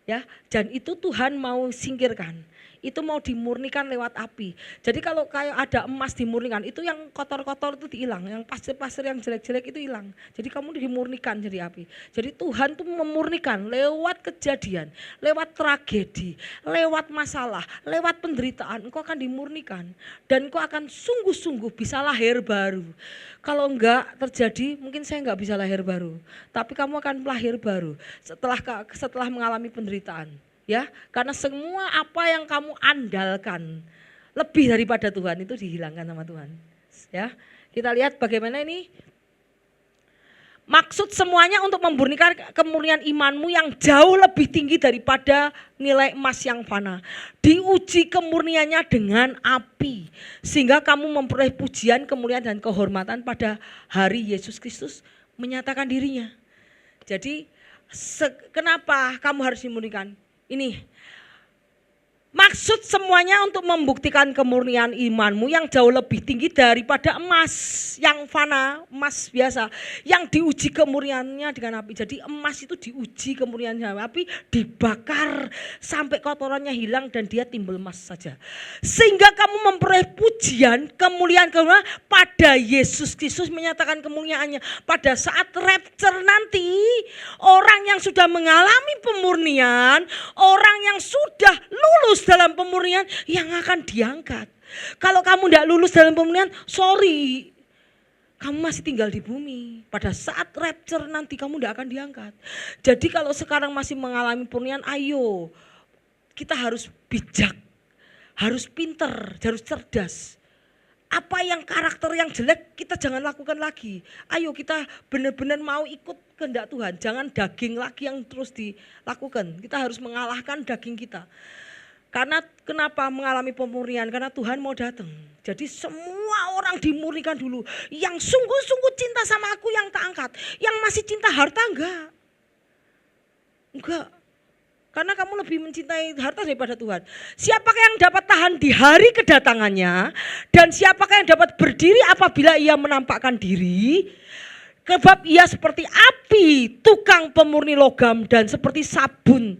Ya, dan itu Tuhan mau singkirkan. Itu mau dimurnikan lewat api. Jadi kalau kayak ada emas dimurnikan, itu yang kotor-kotor itu hilang, yang pasir-pasir yang jelek-jelek itu hilang. Jadi kamu dimurnikan jadi api. Jadi Tuhan tuh memurnikan lewat kejadian, lewat tragedi, lewat masalah, lewat penderitaan, engkau akan dimurnikan. Dan engkau akan sungguh-sungguh bisa lahir baru. Kalau enggak terjadi, mungkin saya enggak bisa lahir baru. Tapi kamu akan lahir baru setelah mengalami penderitaan. Ya, karena semua apa yang kamu andalkan lebih daripada Tuhan itu dihilangkan sama Tuhan. Ya, kita lihat bagaimana ini maksud semuanya untuk memurnikan kemurnian imanmu yang jauh lebih tinggi daripada nilai emas yang fana. Diuji kemurniannya dengan api sehingga kamu memperoleh pujian, kemuliaan dan kehormatan pada hari Yesus Kristus menyatakan dirinya. Jadi kenapa kamu harus dimurnikan? Ini maksud semuanya untuk membuktikan kemurnian imanmu yang jauh lebih tinggi daripada emas yang fana, emas biasa yang diuji kemurniannya dengan api. Jadi emas itu diuji kemurniannya dengan api, dibakar sampai kotorannya hilang dan dia timbul emas saja. Sehingga kamu memperoleh pujian, kemuliaan pada Yesus Kristus menyatakan kemuliaannya. Pada saat rapture nanti, orang yang sudah mengalami pemurnian, orang yang sudah lulus dalam pemurnian yang akan diangkat. Kalau kamu tidak lulus dalam pemurnian, sorry, kamu masih tinggal di bumi. Pada saat rapture nanti kamu tidak akan diangkat. Jadi kalau sekarang masih mengalami pemurnian, ayo kita harus bijak, harus pinter, harus cerdas. Apa yang karakter yang jelek kita jangan lakukan lagi. Ayo kita benar-benar mau ikut kehendak Tuhan. Jangan daging lagi yang terus dilakukan. Kita harus mengalahkan daging kita. Karena kenapa mengalami pemurnian? Karena Tuhan mau datang. Jadi semua orang dimurnikan dulu. Yang sungguh-sungguh cinta sama aku yang tak angkat. Yang masih cinta harta enggak. Karena kamu lebih mencintai harta daripada Tuhan. Siapakah yang dapat tahan di hari kedatangannya? Dan siapakah yang dapat berdiri apabila ia menampakkan diri? Sebab ia seperti api, tukang pemurni logam dan seperti sabun,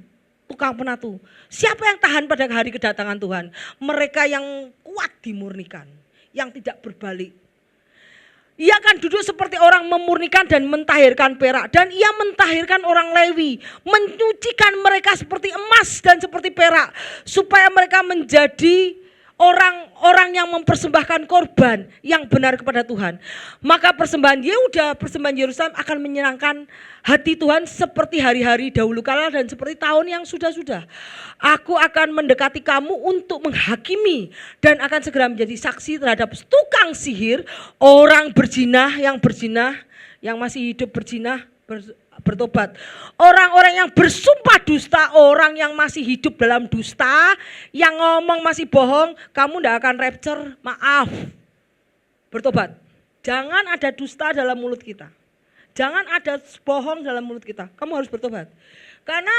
tukang penatu. Siapa yang tahan pada hari kedatangan Tuhan? Mereka yang kuat dimurnikan, yang tidak berbalik. Ia akan duduk seperti orang memurnikan dan mentahirkan perak. Dan ia mentahirkan orang Lewi, menyucikan mereka seperti emas dan seperti perak, supaya mereka menjadi orang-orang yang mempersembahkan korban yang benar kepada Tuhan. Maka persembahan Yehuda, persembahan Yerusalem akan menyenangkan hati Tuhan seperti hari-hari dahulu kala dan seperti tahun yang sudah-sudah. Aku akan mendekati kamu untuk menghakimi dan akan segera menjadi saksi terhadap tukang sihir, orang berzinah, yang masih hidup berzinah, bertobat. Orang-orang yang bersumpah dusta, orang yang masih hidup dalam dusta, yang ngomong masih bohong, kamu tidak akan rapture, maaf. Bertobat. Jangan ada dusta dalam mulut kita. Jangan ada bohong dalam mulut kita. Kamu harus bertobat. Karena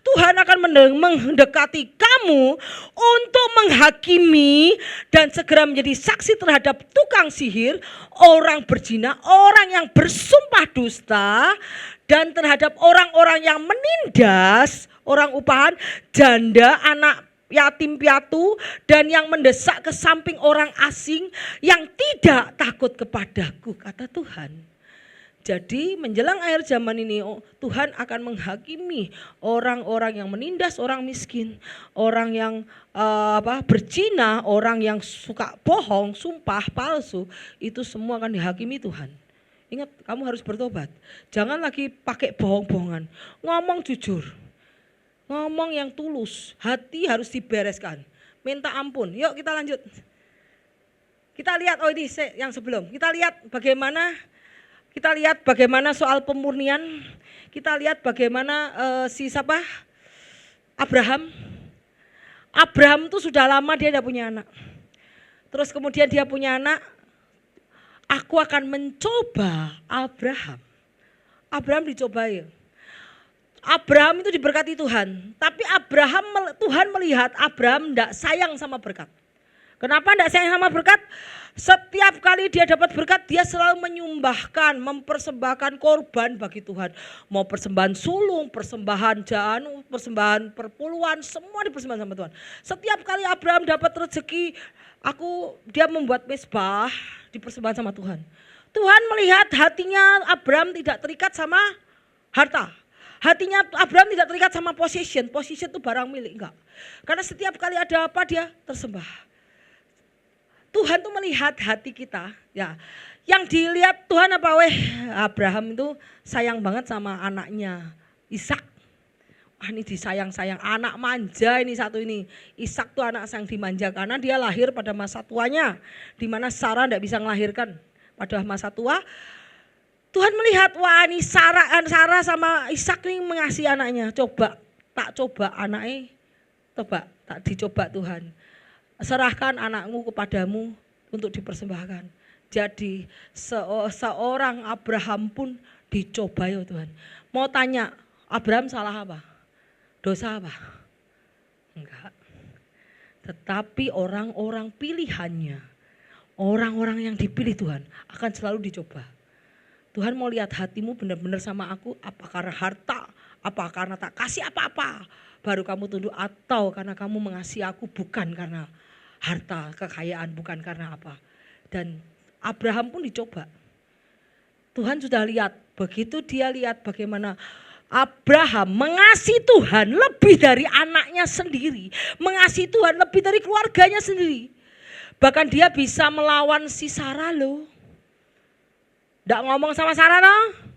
Tuhan akan mendekati kamu untuk menghakimi dan segera menjadi saksi terhadap tukang sihir, orang berzina, orang yang bersumpah dusta, dan terhadap orang-orang yang menindas, orang upahan, janda, anak yatim piatu, dan yang mendesak ke samping orang asing yang tidak takut kepadaku, kata Tuhan. Jadi menjelang akhir zaman ini Tuhan akan menghakimi orang-orang yang menindas orang miskin, orang yang berzina, orang yang suka bohong, sumpah palsu, itu semua akan dihakimi Tuhan. Ingat, kamu harus bertobat. Jangan lagi pakai bohong-bohongan. Ngomong jujur. Ngomong yang tulus. Hati harus dibereskan. Minta ampun. Yuk kita lanjut. Kita lihat ini yang sebelum. Kita lihat bagaimana soal pemurnian. Kita lihat bagaimana Abraham. Abraham itu sudah lama dia tidak punya anak. Terus kemudian dia punya anak. Aku akan mencoba Abraham. Abraham dicobai. Abraham itu diberkati Tuhan. Tapi Tuhan melihat Abraham tidak sayang sama berkat. Kenapa tidak sayang sama berkat? Setiap kali dia dapat berkat, dia selalu menyumbahkan, mempersembahkan korban bagi Tuhan. Mau persembahan sulung, persembahan janu, persembahan perpuluhan, semua dipersembahkan sama Tuhan. Setiap kali Abraham dapat rezeki, dia membuat mezbah, dipersembahkan sama Tuhan. Tuhan melihat hatinya Abraham tidak terikat sama harta. Hatinya Abraham tidak terikat sama possession. Possession itu barang milik, enggak. Karena setiap kali ada apa dia tersembah. Tuhan tuh melihat hati kita, ya. Yang dilihat Tuhan apa Abraham itu sayang banget sama anaknya Ishak. Ini disayang-sayang, anak manja ini satu ini. Ishak tuh anak yang dimanja karena dia lahir pada masa tuanya, di mana Sarah tidak bisa melahirkan pada masa tua. Tuhan melihat, wah ini Sarah sama Ishak ini mengasihi anaknya. Tak coba anaknya, tak dicoba Tuhan. Serahkan anakmu kepadamu untuk dipersembahkan. Jadi seorang Abraham pun dicoba ya Tuhan. Mau tanya, Abraham salah apa? Dosa apa? Enggak. Tetapi orang-orang pilihannya, orang-orang yang dipilih Tuhan akan selalu dicoba. Tuhan mau lihat hatimu benar-benar sama aku, apa karena harta, apa karena tak kasih apa-apa, baru kamu tunduk, atau karena kamu mengasihi aku bukan karena harta, kekayaan, bukan karena apa. Dan Abraham pun dicoba. Tuhan sudah lihat, begitu dia lihat bagaimana Abraham mengasihi Tuhan lebih dari anaknya sendiri, mengasihi Tuhan lebih dari keluarganya sendiri. Bahkan dia bisa melawan si Sarah loh. Tidak ngomong sama Sarah loh.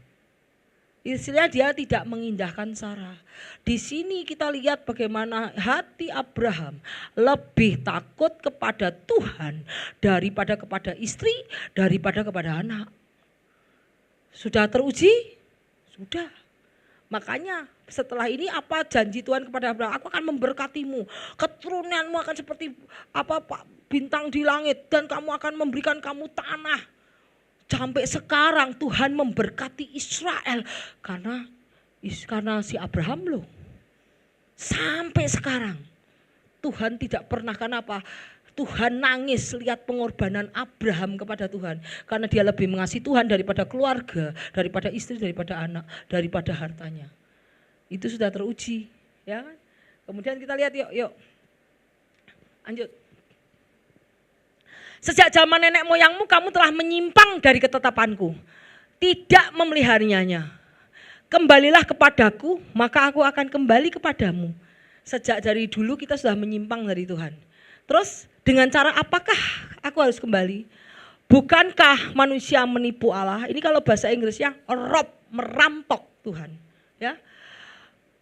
Istilahnya dia tidak mengindahkan Sarah. Di sini kita lihat bagaimana hati Abraham lebih takut kepada Tuhan daripada kepada istri, daripada kepada anak. Sudah teruji? Sudah. Makanya setelah ini apa janji Tuhan kepada Abraham? Aku akan memberkatimu, keturunanmu akan seperti bintang di langit, dan kamu akan memberikan kamu tanah. Sampai sekarang Tuhan memberkati Israel karena si Abraham loh. Sampai sekarang Tuhan tidak pernah, kenapa? Tuhan nangis lihat pengorbanan Abraham kepada Tuhan. Karena dia lebih mengasihi Tuhan daripada keluarga, daripada istri, daripada anak, daripada hartanya. Itu sudah teruji. Ya kan? Kemudian kita lihat yuk. Lanjut. Sejak zaman nenek moyangmu kamu telah menyimpang dari ketetapanku, tidak memeliharanya. Kembalilah kepadaku, maka aku akan kembali kepadamu. Sejak dari dulu kita sudah menyimpang dari Tuhan. Terus dengan cara apakah aku harus kembali? Bukankah manusia menipu Allah? Ini kalau bahasa Inggrisnya rob, merampok Tuhan. Ya.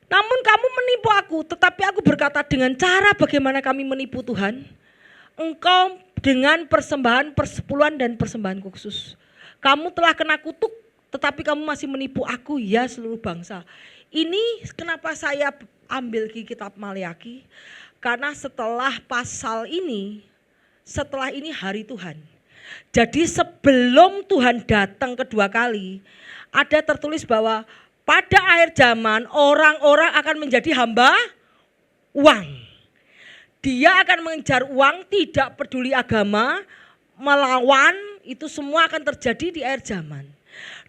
Namun kamu menipu aku, tetapi aku berkata dengan cara bagaimana kami menipu Tuhan? Engkau dengan persembahan persepuluhan dan persembahan khusus. Kamu telah kena kutuk, tetapi kamu masih menipu aku, ya seluruh bangsa. Ini kenapa saya ambil di kitab Maleakhi? Karena setelah pasal ini, setelah ini hari Tuhan. Jadi sebelum Tuhan datang kedua kali, ada tertulis bahwa pada akhir zaman orang-orang akan menjadi hamba uang. Dia akan mengejar uang, tidak peduli agama, melawan, itu semua akan terjadi di akhir zaman.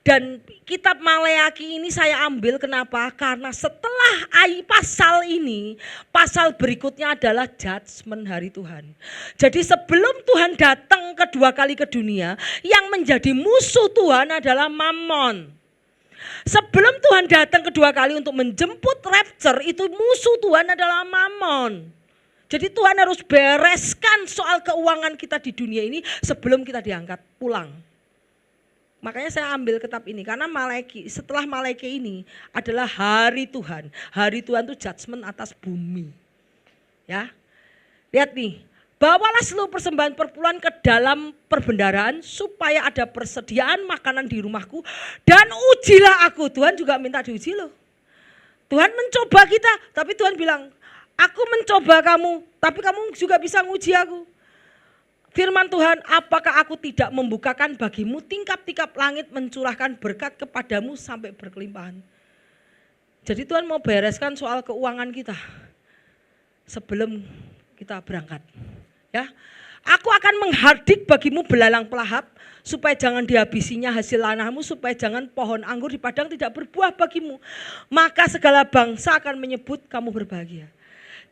Dan kitab Maleakhi ini saya ambil kenapa? Karena setelah pasal ini, pasal berikutnya adalah judgment hari Tuhan. Jadi sebelum Tuhan datang kedua kali ke dunia, yang menjadi musuh Tuhan adalah Mammon. Sebelum Tuhan datang kedua kali untuk menjemput rapture, itu musuh Tuhan adalah Mammon. Jadi Tuhan harus bereskan soal keuangan kita di dunia ini sebelum kita diangkat pulang. Makanya saya ambil kitab ini karena setelah Maleakhi ini adalah hari Tuhan. Hari Tuhan itu judgment atas bumi. Ya. Lihat nih, bawalah seluruh persembahan perpuluhan ke dalam perbendaharaan supaya ada persediaan makanan di rumahku dan ujilah aku. Tuhan juga minta diuji loh. Tuhan mencoba kita, tapi Tuhan bilang, aku mencoba kamu, tapi kamu juga bisa nguji aku. Firman Tuhan, apakah aku tidak membukakan bagimu tingkap-tingkap langit, mencurahkan berkat kepadamu sampai berkelimpahan. Jadi Tuhan mau bereskan soal keuangan kita sebelum kita berangkat. Ya, aku akan menghardik bagimu belalang pelahap, supaya jangan dihabisinya hasil tanahmu, supaya jangan pohon anggur di padang tidak berbuah bagimu. Maka segala bangsa akan menyebut kamu berbahagia.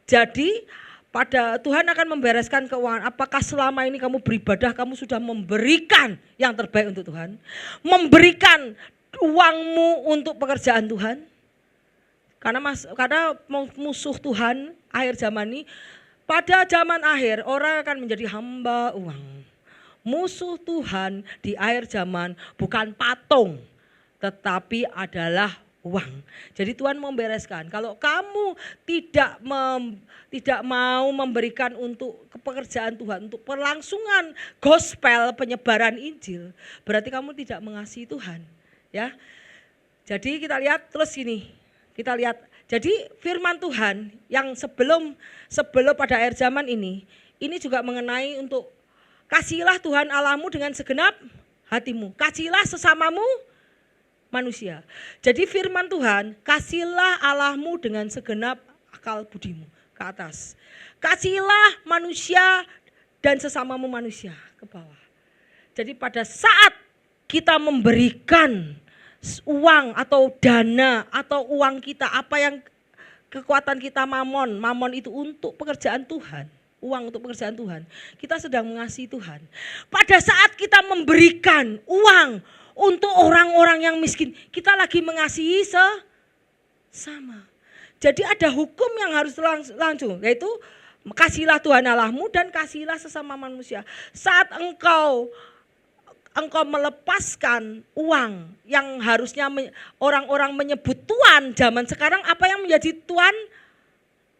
Jadi pada Tuhan akan membereskan keuangan. Apakah selama ini kamu beribadah, kamu sudah memberikan yang terbaik untuk Tuhan? Memberikan uangmu untuk pekerjaan Tuhan? Karena musuh Tuhan akhir zaman ini, pada zaman akhir orang akan menjadi hamba uang. Musuh Tuhan di akhir zaman bukan patung, tetapi adalah uang. Jadi Tuhan membereskan. Kalau kamu tidak mau memberikan untuk pekerjaan Tuhan, untuk perlangsungan gospel, penyebaran Injil, berarti kamu tidak mengasihi Tuhan. Ya. Jadi kita lihat terus ini. Kita lihat. Jadi firman Tuhan yang sebelum pada akhir zaman ini juga mengenai untuk kasihilah Tuhan Allahmu dengan segenap hatimu. Kasihilah sesamamu manusia. Jadi firman Tuhan, kasihlah Allahmu dengan segenap akal budimu, ke atas. Kasihlah manusia dan sesamamu manusia, ke bawah. Jadi pada saat kita memberikan uang atau dana atau uang kita, apa yang kekuatan kita mamon itu untuk pekerjaan Tuhan. Uang untuk pekerjaan Tuhan. Kita sedang mengasihi Tuhan. Pada saat kita memberikan uang untuk orang-orang yang miskin, kita lagi mengasihi sesama. Jadi ada hukum yang harus langsung, yaitu kasihlah Tuhan Allahmu dan kasihlah sesama manusia. Saat engkau melepaskan uang yang harusnya orang-orang menyebut tuan, zaman sekarang apa yang menjadi tuan?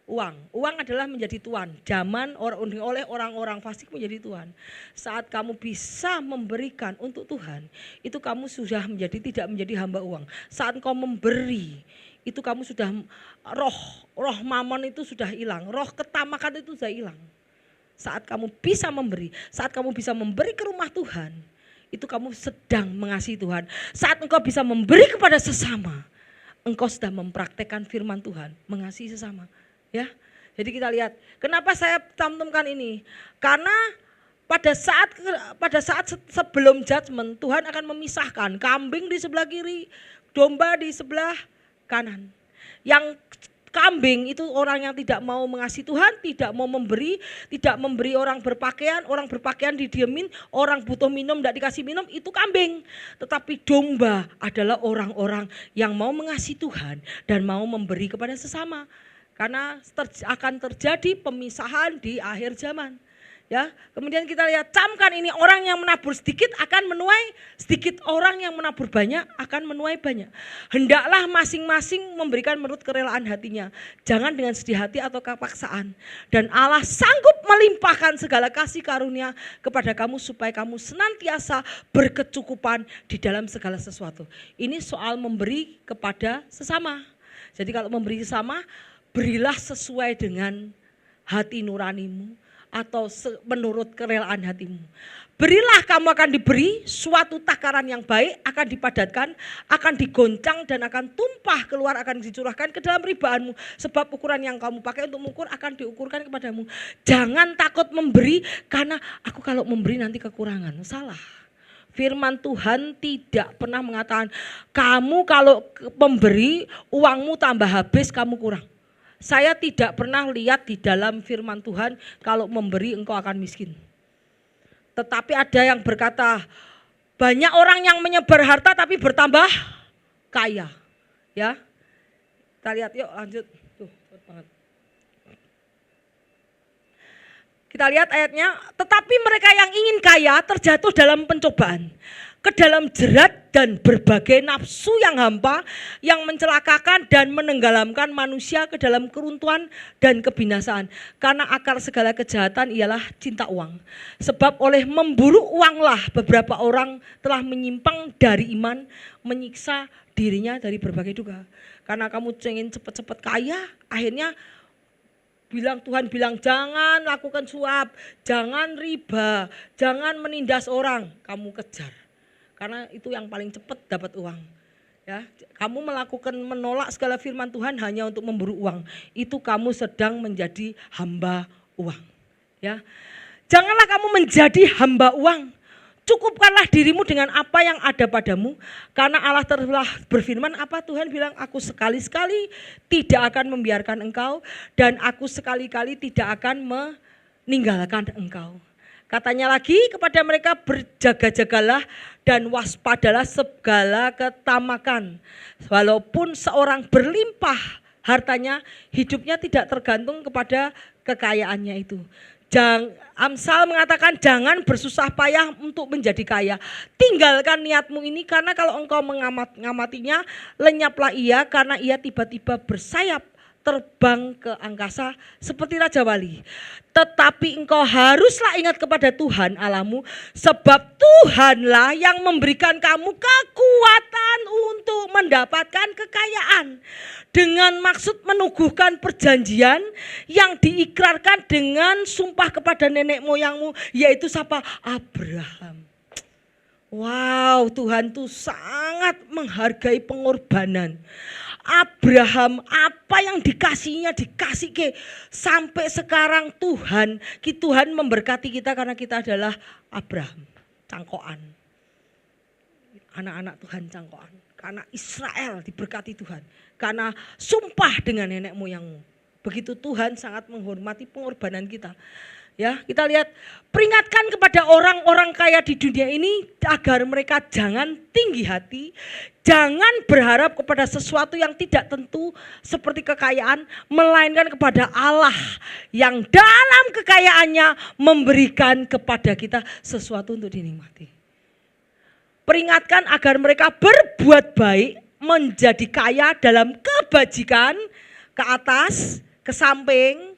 Uang adalah menjadi tuan. Zaman oleh orang-orang fasik menjadi tuan. Saat kamu bisa memberikan untuk Tuhan, itu kamu sudah tidak menjadi hamba uang. Saat kau memberi, itu kamu sudah roh mamon itu sudah hilang, roh ketamakan itu sudah hilang. Saat kamu bisa memberi, saat kamu bisa memberi ke rumah Tuhan, itu kamu sedang mengasihi Tuhan. Saat engkau bisa memberi kepada sesama, engkau sudah mempraktekkan firman Tuhan, mengasihi sesama. Ya, jadi kita lihat, kenapa saya cantumkan ini? Karena pada saat sebelum judgment, Tuhan akan memisahkan kambing di sebelah kiri, domba di sebelah kanan. Yang kambing, itu orang yang tidak mau mengasihi Tuhan, tidak mau memberi, tidak memberi orang berpakaian didiemin, orang butuh minum tidak dikasih minum, itu kambing. Tetapi domba adalah orang-orang yang mau mengasihi Tuhan dan mau memberi kepada sesama. Karena akan terjadi pemisahan di akhir zaman. Ya, kemudian kita lihat, camkan ini, orang yang menabur sedikit akan menuai sedikit, orang yang menabur banyak akan menuai banyak. Hendaklah masing-masing memberikan menurut kerelaan hatinya, jangan dengan sedih hati atau kepaksaan. Dan Allah sanggup melimpahkan segala kasih karunia kepada kamu supaya kamu senantiasa berkecukupan di dalam segala sesuatu. Ini soal memberi kepada sesama. Jadi kalau memberi sesama, berilah sesuai dengan hati nuranimu atau menurut kerelaan hatimu. Berilah, kamu akan diberi, suatu takaran yang baik akan dipadatkan, akan digoncang dan akan tumpah keluar, akan dicurahkan ke dalam ribaanmu. Sebab ukuran yang kamu pakai untuk mengukur akan diukurkan kepadamu. Jangan takut memberi, karena aku kalau memberi nanti kekurangan. Salah. Firman Tuhan tidak pernah mengatakan kamu kalau memberi uangmu tambah habis, kamu kurang. Saya tidak pernah lihat di dalam firman Tuhan kalau memberi engkau akan miskin. Tetapi ada yang berkata, banyak orang yang menyebar harta tapi bertambah kaya. Ya, kita lihat yuk, lanjut. Tuh, cepet banget. Kita lihat ayatnya, tetapi mereka yang ingin kaya terjatuh dalam pencobaan, ke dalam jerat dan berbagai nafsu yang hampa, yang mencelakakan dan menenggelamkan manusia ke dalam keruntuhan dan kebinasaan. Karena akar segala kejahatan ialah cinta uang. Sebab oleh memburu uanglah beberapa orang telah menyimpang dari iman, menyiksa dirinya dari berbagai duka. Karena kamu ingin cepat-cepat kaya, akhirnya Tuhan bilang jangan lakukan suap, jangan riba, jangan menindas orang, kamu kejar. Karena itu yang paling cepat dapat uang. Ya, kamu menolak segala firman Tuhan hanya untuk memburu uang. Itu kamu sedang menjadi hamba uang. Ya, janganlah kamu menjadi hamba uang. Cukupkanlah dirimu dengan apa yang ada padamu. Karena Allah telah berfirman, apa Tuhan bilang, aku sekali-sekali tidak akan membiarkan engkau, dan aku sekali-kali tidak akan meninggalkan engkau. Katanya lagi kepada mereka, berjaga-jagalah dan waspadalah segala ketamakan. Walaupun seorang berlimpah hartanya, hidupnya tidak tergantung kepada kekayaannya itu. Amsal mengatakan jangan bersusah payah untuk menjadi kaya. Tinggalkan niatmu ini, karena kalau engkau mengamatinya, lenyaplah ia, karena ia tiba-tiba bersayap terbang ke angkasa seperti Raja Wali. Tetapi engkau haruslah ingat kepada Tuhan Allahmu, sebab Tuhanlah yang memberikan kamu kekuatan untuk mendapatkan kekayaan, dengan maksud menuguhkan perjanjian yang diikrarkan dengan sumpah kepada nenek moyangmu, yaitu siapa? Abraham. Wow, Tuhan tuh sangat menghargai pengorbanan. Abraham, apa yang dikasihnya dikasih ke, sampai sekarang Tuhan memberkati kita karena kita adalah Abraham, cangkokan. Anak-anak Tuhan cangkokan. Karena Israel diberkati Tuhan, karena sumpah dengan nenek moyangmu. Begitu Tuhan sangat menghormati pengorbanan kita. Ya, kita lihat, peringatkan kepada orang-orang kaya di dunia ini agar mereka jangan tinggi hati, jangan berharap kepada sesuatu yang tidak tentu seperti kekayaan, melainkan kepada Allah yang dalam kekayaannya memberikan kepada kita sesuatu untuk dinikmati. Peringatkan agar mereka berbuat baik, menjadi kaya dalam kebajikan, ke atas, ke samping,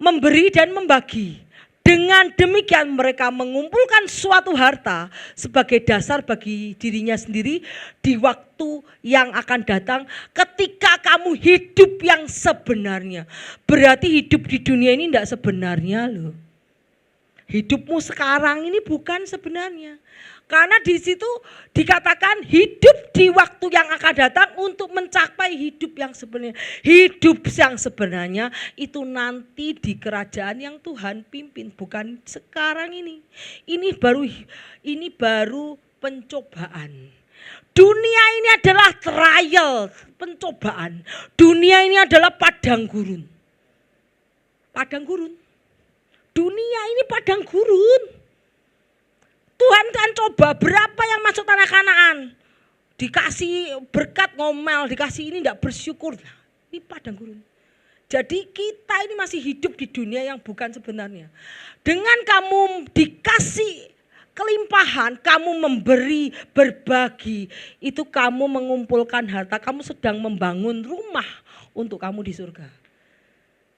memberi dan membagi. Dengan demikian mereka mengumpulkan suatu harta sebagai dasar bagi dirinya sendiri di waktu yang akan datang, ketika kamu hidup yang sebenarnya. Berarti hidup di dunia ini tidak sebenarnya loh. Hidupmu sekarang ini bukan sebenarnya. Karena di situ dikatakan hidup di waktu yang akan datang untuk mencapai hidup yang sebenarnya. Hidup yang sebenarnya itu nanti di kerajaan yang Tuhan pimpin, bukan sekarang ini. Ini baru pencobaan. Dunia ini adalah trial, pencobaan. Dunia ini adalah padang gurun. Padang gurun. Dunia ini padang gurun. Tuhan kan coba berapa yang masuk tanah Kanaan. Dikasih berkat ngomel, dikasih ini enggak bersyukur. Ini padang gurun. Jadi kita ini masih hidup di dunia yang bukan sebenarnya. Dengan kamu dikasih kelimpahan, kamu memberi, berbagi, itu kamu mengumpulkan harta, kamu sedang membangun rumah untuk kamu di surga.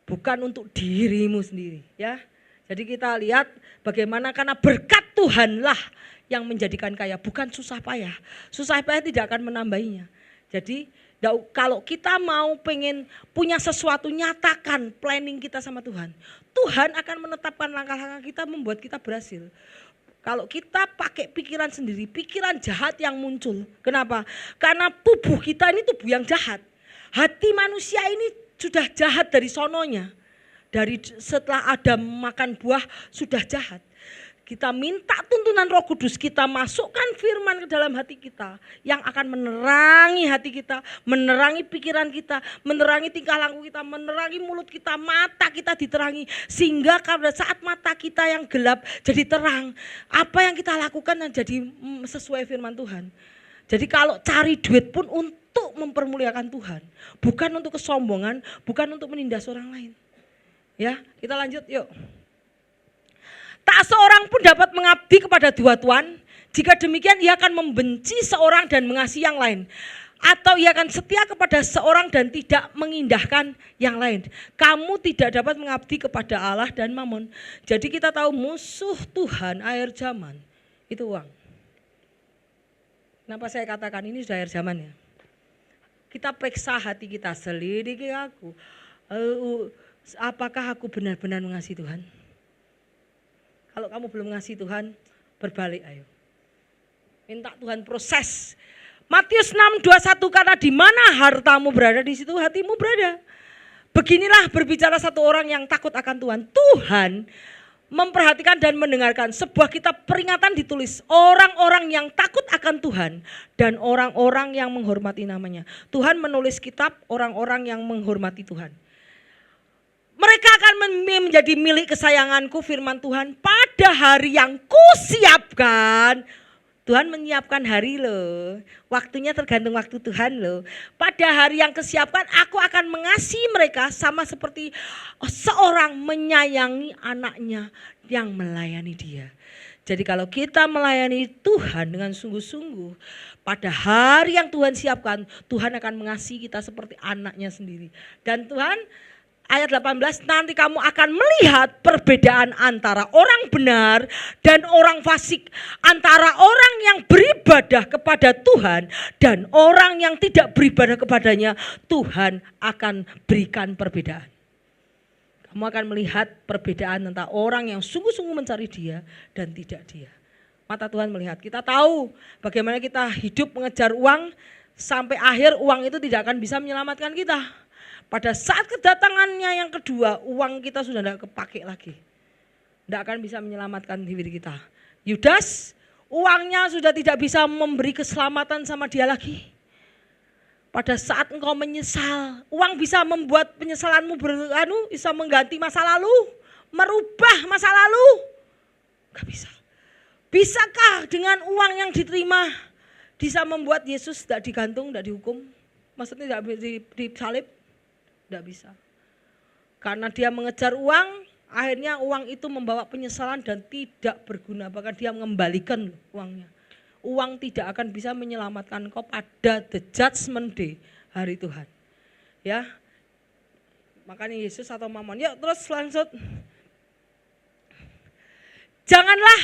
Bukan untuk dirimu sendiri, ya. Jadi kita lihat bagaimana karena berkat Tuhanlah yang menjadikan kaya, bukan susah payah. Susah payah tidak akan menambahinya. Jadi kalau kita mau pengen punya sesuatu, nyatakan planning kita sama Tuhan. Tuhan akan menetapkan langkah-langkah kita, membuat kita berhasil. Kalau kita pakai pikiran sendiri, pikiran jahat yang muncul. Kenapa? Karena tubuh kita ini tubuh yang jahat. Hati manusia ini sudah jahat dari sononya. Dari setelah Adam makan buah sudah jahat. Kita minta tuntunan Roh Kudus, kita masukkan firman ke dalam hati kita yang akan menerangi hati kita, menerangi pikiran kita, menerangi tingkah laku kita, menerangi mulut kita, mata kita diterangi. Sehingga pada saat mata kita yang gelap jadi terang, apa yang kita lakukan jadi sesuai firman Tuhan. Jadi kalau cari duit pun untuk mempermuliakan Tuhan, bukan untuk kesombongan, bukan untuk menindas orang lain. Ya, kita lanjut yuk. Tak seorang pun dapat mengabdi kepada dua tuan. Jika demikian ia akan membenci seorang dan mengasihi yang lain. Atau ia akan setia kepada seorang dan tidak mengindahkan yang lain. Kamu tidak dapat mengabdi kepada Allah dan Mammon. Jadi kita tahu musuh Tuhan akhir zaman itu uang. Kenapa saya katakan ini sudah akhir zaman ya? Kita periksa hati kita, selidiki aku. Apakah aku benar-benar mengasihi Tuhan? Kalau kamu belum mengasihi Tuhan, berbalik ayo. Minta Tuhan proses. Matius 6:21, karena di mana hartamu berada, di situ hatimu berada. Beginilah berbicara satu orang yang takut akan Tuhan. Tuhan memperhatikan dan mendengarkan. Sebuah kitab peringatan ditulis. Orang-orang yang takut akan Tuhan dan orang-orang yang menghormati namanya. Tuhan menulis kitab orang-orang yang menghormati Tuhan. Mereka akan menjadi milik kesayanganku, firman Tuhan, pada hari yang kusiapkan. Tuhan menyiapkan hari loh. Waktunya tergantung waktu Tuhan loh. Pada hari yang kusiapkan aku akan mengasihi mereka sama seperti seorang menyayangi anaknya yang melayani dia. Jadi kalau kita melayani Tuhan dengan sungguh-sungguh, pada hari yang Tuhan siapkan, Tuhan akan mengasihi kita seperti anaknya sendiri. Dan Tuhan, ayat 18, nanti kamu akan melihat perbedaan antara orang benar dan orang fasik, antara orang yang beribadah kepada Tuhan dan orang yang tidak beribadah kepadanya. Tuhan akan berikan perbedaan. Kamu akan melihat perbedaan antara orang yang sungguh-sungguh mencari Dia dan tidak Dia. Mata Tuhan melihat. Kita tahu bagaimana kita hidup mengejar uang sampai akhir uang itu tidak akan bisa menyelamatkan kita. Pada saat kedatangannya yang kedua, uang kita sudah tidak kepake lagi. Tidak akan bisa menyelamatkan diri kita. Yudas, uangnya sudah tidak bisa memberi keselamatan sama dia lagi. Pada saat engkau menyesal, uang bisa membuat penyesalanmu bisa mengganti masa lalu, merubah masa lalu. Gak bisa. Bisakah dengan uang yang diterima bisa membuat Yesus tidak digantung, tidak dihukum? Maksudnya tidak disalib? Tidak bisa. Karena dia mengejar uang, akhirnya uang itu membawa penyesalan dan tidak berguna. Bahkan dia mengembalikan uangnya. Uang tidak akan bisa menyelamatkan engkau pada the judgment day, hari Tuhan. Ya, makanya Yesus atau Mammon. Yuk terus lanjut. Janganlah,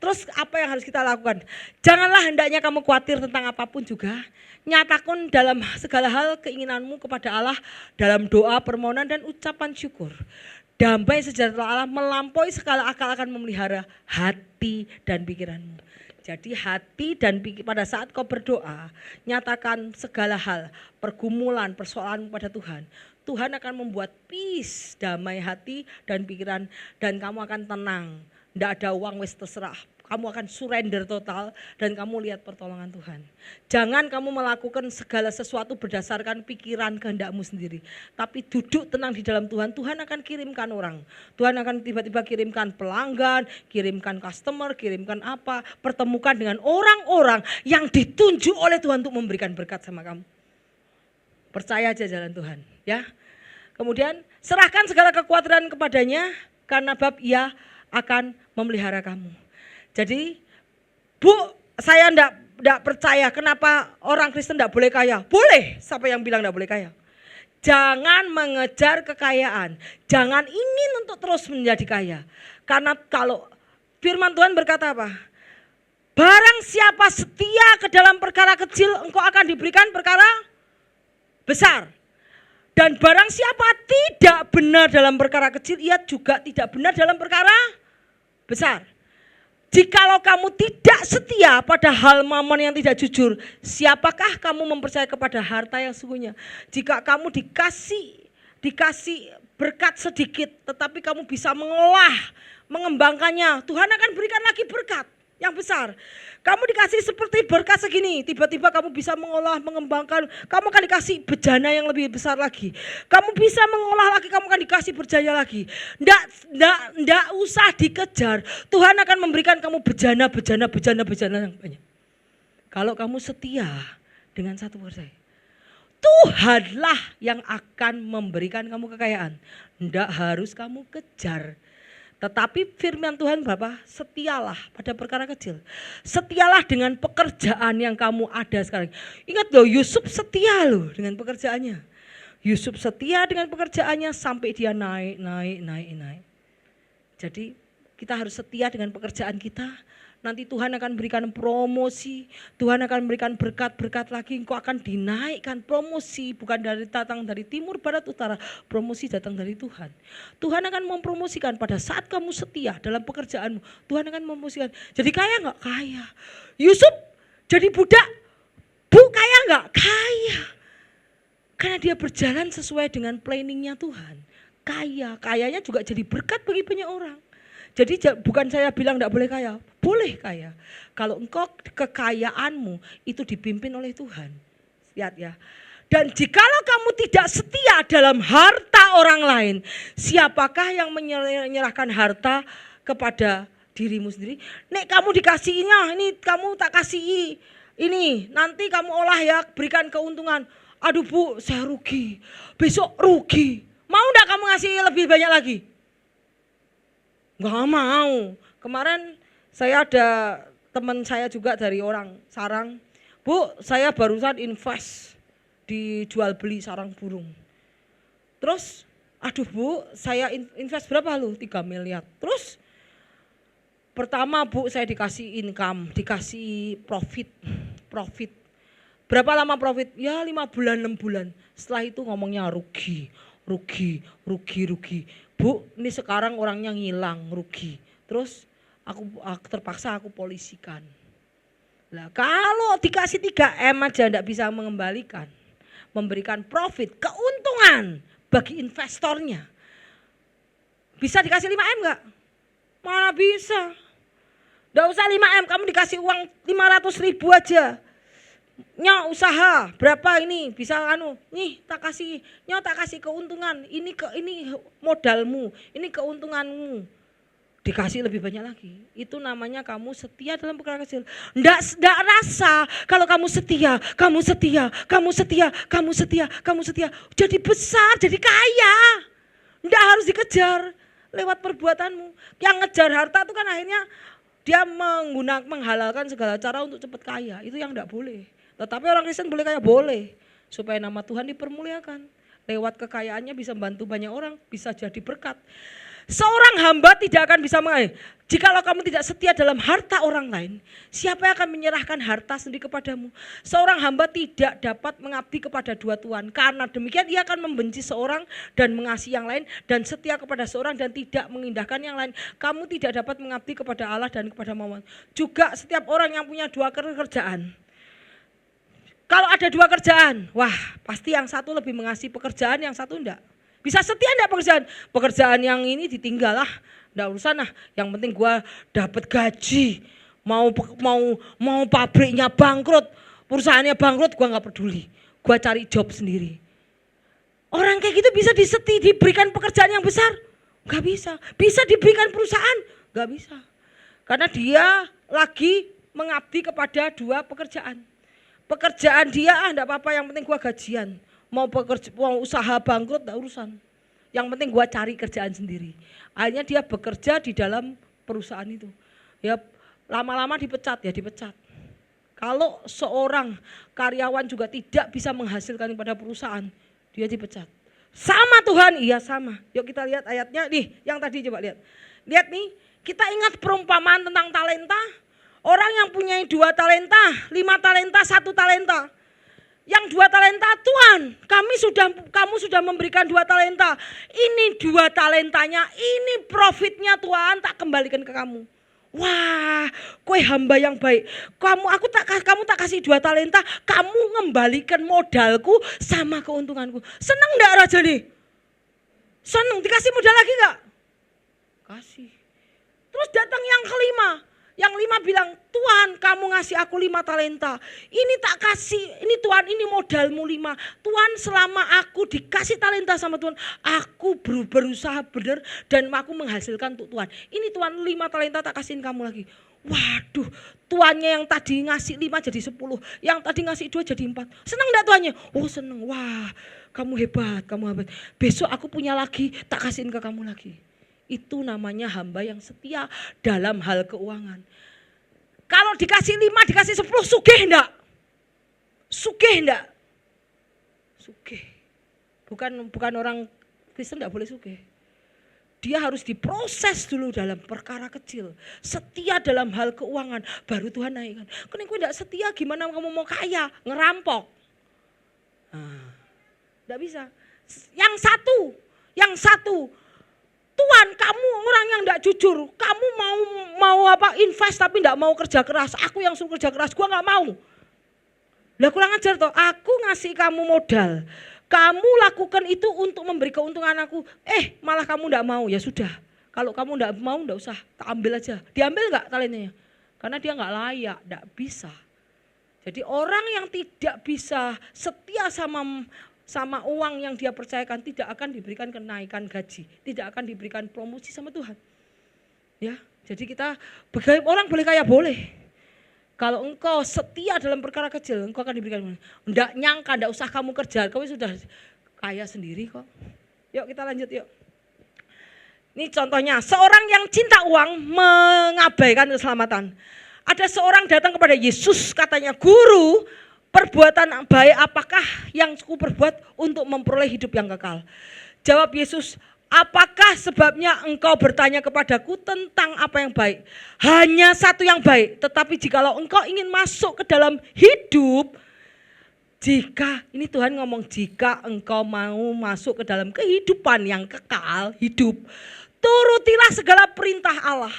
terus apa yang harus kita lakukan? Janganlah hendaknya kamu khawatir tentang apapun juga. Nyatakan dalam segala hal keinginanmu kepada Allah dalam doa, permohonan dan ucapan syukur. Damai sejahtera Allah melampaui segala akal akan memelihara hati dan pikiranmu. Jadi hati dan pikir, pada saat kau berdoa, nyatakan segala hal, pergumulan, persoalan pada Tuhan. Tuhan akan membuat peace, damai hati dan pikiran, dan kamu akan tenang. Tidak ada uang wis terserah. kamu akan surrender total dan kamu lihat pertolongan Tuhan. Jangan kamu melakukan segala sesuatu berdasarkan pikiran kehendakmu sendiri. Tapi duduk tenang di dalam Tuhan, Tuhan akan kirimkan orang. Tuhan akan tiba-tiba kirimkan pelanggan, kirimkan customer, kirimkan apa. Pertemukan dengan orang-orang yang ditunjuk oleh Tuhan untuk memberikan berkat sama kamu. Percaya aja jalan Tuhan, ya. Kemudian serahkan segala kekhawatiran kepadanya karena bab Ia akan memelihara kamu. Jadi, Bu, saya enggak percaya kenapa orang Kristen enggak boleh kaya. Boleh, siapa yang bilang enggak boleh kaya? Jangan mengejar kekayaan, jangan ingin untuk terus menjadi kaya. Karena kalau firman Tuhan berkata apa? Barang siapa setia ke dalam perkara kecil, engkau akan diberikan perkara besar. Dan barang siapa tidak benar dalam perkara kecil, ia juga tidak benar dalam perkara besar. Jikalau kamu tidak setia pada hal mamon yang tidak jujur, siapakah kamu mempercayai kepada harta yang sungguhnya? Jika kamu dikasih berkat sedikit, tetapi kamu bisa mengolah, mengembangkannya, Tuhan akan berikan lagi berkat yang besar. Kamu dikasih seperti berkat segini, tiba-tiba kamu bisa mengolah, mengembangkan, kamu akan dikasih bejana yang lebih besar lagi. Kamu bisa mengolah lagi, kamu akan dikasih berjaya lagi. Nggak usah dikejar. Tuhan akan memberikan kamu bejana yang banyak. Kalau kamu setia dengan satu percaya, Tuhanlah yang akan memberikan kamu kekayaan. Nggak harus kamu kejar. Tetapi firman Tuhan Bapa, setialah pada perkara kecil. Setialah dengan pekerjaan yang kamu ada sekarang. Ingat loh, Yusuf setia loh dengan pekerjaannya. Yusuf setia dengan pekerjaannya sampai dia naik. Jadi kita harus setia dengan pekerjaan kita. Nanti Tuhan akan berikan promosi, Tuhan akan berikan berkat-berkat lagi, engkau akan dinaikkan. Promosi bukan datang dari timur, barat, utara, promosi datang dari Tuhan. Tuhan akan mempromosikan pada saat kamu setia dalam pekerjaanmu, Tuhan akan mempromosikan. Jadi kaya gak? Kaya. Yusuf jadi budak, kaya gak? Kaya. Karena dia berjalan sesuai dengan planningnya Tuhan. Kayanya juga jadi berkat bagi banyak orang. Jadi bukan saya bilang tidak boleh kaya, boleh kaya. Kalau engkau kekayaanmu itu dipimpin oleh Tuhan. Lihat ya. Dan jikalau kamu tidak setia dalam harta orang lain, siapakah yang menyerahkan harta kepada dirimu sendiri? Nek kamu dikasihnya, ini kamu tak kasih ini, nanti kamu olah ya, berikan keuntungan. Aduh Bu, saya rugi, besok rugi. Mau enggak kamu ngasih lebih banyak lagi? Gak mau. Kemarin saya ada teman saya juga dari orang sarang. Bu, saya barusan invest di jual beli sarang burung. Terus, aduh Bu, saya invest berapa lu? 3 miliar. Terus, pertama Bu, saya dikasih income, dikasih profit. Berapa lama profit? Ya 5 bulan, 6 bulan. Setelah itu ngomongnya rugi. Bu, ini sekarang orangnya ngilang, rugi. Terus aku terpaksa aku polisikan. Lah kalau dikasih 3M aja enggak bisa mengembalikan, memberikan profit, keuntungan bagi investornya. Bisa dikasih 5M enggak? Mana bisa. Enggak usah 5M, kamu dikasih uang 500.000 aja. Nya usaha berapa ini bisa nih tak kasih keuntungan, ini modalmu, ini keuntunganmu, dikasih lebih banyak lagi. Itu namanya kamu setia dalam perkara kecil. Nggak rasa kalau kamu setia, jadi besar, jadi kaya. Nggak harus dikejar lewat perbuatanmu. Yang ngejar harta itu kan akhirnya dia menghalalkan segala cara untuk cepat kaya. Itu yang nggak boleh. Tetapi orang Kristen boleh kaya? Boleh. Supaya nama Tuhan dipermuliakan. Lewat kekayaannya bisa membantu banyak orang, bisa jadi berkat. Seorang hamba tidak akan bisa jikalau kamu tidak setia dalam harta orang lain, siapa yang akan menyerahkan harta sendiri kepadamu? Seorang hamba tidak dapat mengabdi kepada dua tuan. Karena demikian ia akan membenci seorang dan mengasihi yang lain, dan setia kepada seorang dan tidak mengindahkan yang lain. Kamu tidak dapat mengabdi kepada Allah dan kepada mammon. Juga setiap orang yang punya 2 pekerjaan. Kalau ada 2 kerjaan, wah pasti yang satu lebih mengasihi pekerjaan, yang satu enggak. Bisa setia enggak pekerjaan? Pekerjaan yang ini ditinggal lah, enggak urusan lah. Yang penting gua dapat gaji. Mau pabriknya bangkrut, perusahaannya bangkrut, gue nggak peduli. Gue cari job sendiri. Orang kayak gitu bisa diberikan pekerjaan yang besar? Gak bisa. Bisa diberikan perusahaan? Gak bisa. Karena dia lagi mengabdi kepada dua pekerjaan. Pekerjaan dia enggak apa-apa, yang penting gua gajian. Mau usaha bangkrut enggak urusan. Yang penting gua cari kerjaan sendiri. Akhirnya dia bekerja di dalam perusahaan itu. Ya lama-lama dipecat. Kalau seorang karyawan juga tidak bisa menghasilkan pada perusahaan, dia dipecat. Sama Tuhan, iya sama. Yuk kita lihat ayatnya nih, yang tadi coba lihat. Lihat nih, kita ingat perumpamaan tentang talenta. Orang yang punya 2 talenta, 5 talenta, 1 talenta. Yang 2 talenta, Tuhan, kamu sudah memberikan 2 talenta. Ini 2 talentanya, ini profitnya Tuhan, tak kembalikan ke kamu. Wah, kowe hamba yang baik. Kamu tak kasih 2 talenta, kamu ngembalikan modalku sama keuntunganku. Seneng enggak raja nih? Seneng, dikasih modal lagi enggak? Kasih. Terus datang yang kelima. Yang 5 bilang, Tuhan kamu ngasih aku 5 talenta. Ini tak kasih, ini Tuhan ini modalmu 5. Tuhan selama aku dikasih talenta sama Tuhan, aku berusaha benar dan aku menghasilkan untuk Tuhan. Ini Tuhan 5 talenta tak kasihin kamu lagi. Waduh, tuannya yang tadi ngasih 5 jadi 10. Yang tadi ngasih 2 jadi 4. Senang enggak tuannya? Oh senang, wah kamu hebat. Besok aku punya lagi, tak kasihin ke kamu lagi. Itu namanya hamba yang setia dalam hal keuangan. Kalau dikasih 5, dikasih 10, sugih enggak? Sugih enggak? Sugih. Bukan orang Kristen enggak boleh sugih. Dia harus diproses dulu dalam perkara kecil. Setia dalam hal keuangan, baru Tuhan naikkan. Kalau kau enggak setia, gimana kamu mau kaya? Ngerampok. Enggak bisa. Yang satu, Tuhan kamu orang yang enggak jujur, kamu mau invest tapi enggak mau kerja keras, aku yang suruh kerja keras, gua enggak mau. Lah kurang ajar toh, aku ngasih kamu modal, kamu lakukan itu untuk memberi keuntungan aku, malah kamu enggak mau, ya sudah. Kalau kamu enggak mau enggak usah, tak ambil aja. Diambil enggak talentanya? Karena dia enggak layak, enggak bisa. Jadi orang yang tidak bisa setia sama uang yang dia percayakan tidak akan diberikan kenaikan gaji, tidak akan diberikan promosi sama Tuhan. Ya, jadi kita orang boleh kaya boleh. Kalau engkau setia dalam perkara kecil, engkau akan diberikan. Enggak nyangka, enggak usah kamu kerja, kamu sudah kaya sendiri kok. Yuk kita lanjut yuk. Ini contohnya, seorang yang cinta uang mengabaikan keselamatan. Ada seorang datang kepada Yesus, katanya, "Guru, perbuatan baik apakah yang ku perbuat untuk memperoleh hidup yang kekal?" Jawab Yesus, "Apakah sebabnya engkau bertanya kepadaku tentang apa yang baik? Hanya satu yang baik, tetapi jikalau engkau ingin masuk ke dalam hidup, ini Tuhan ngomong, jika engkau mau masuk ke dalam kehidupan yang kekal, hidup, turutilah segala perintah Allah."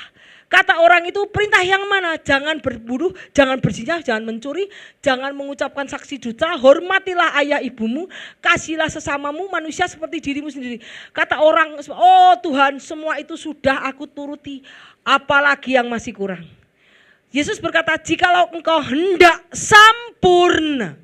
Kata orang itu, perintah yang mana? Jangan berbunuh, jangan berzina, jangan mencuri, jangan mengucapkan saksi dusta, hormatilah ayah ibumu, kasihlah sesamamu manusia seperti dirimu sendiri. Kata orang, oh Tuhan, semua itu sudah aku turuti, apalagi yang masih kurang. Yesus berkata, jikalau engkau hendak sempurna,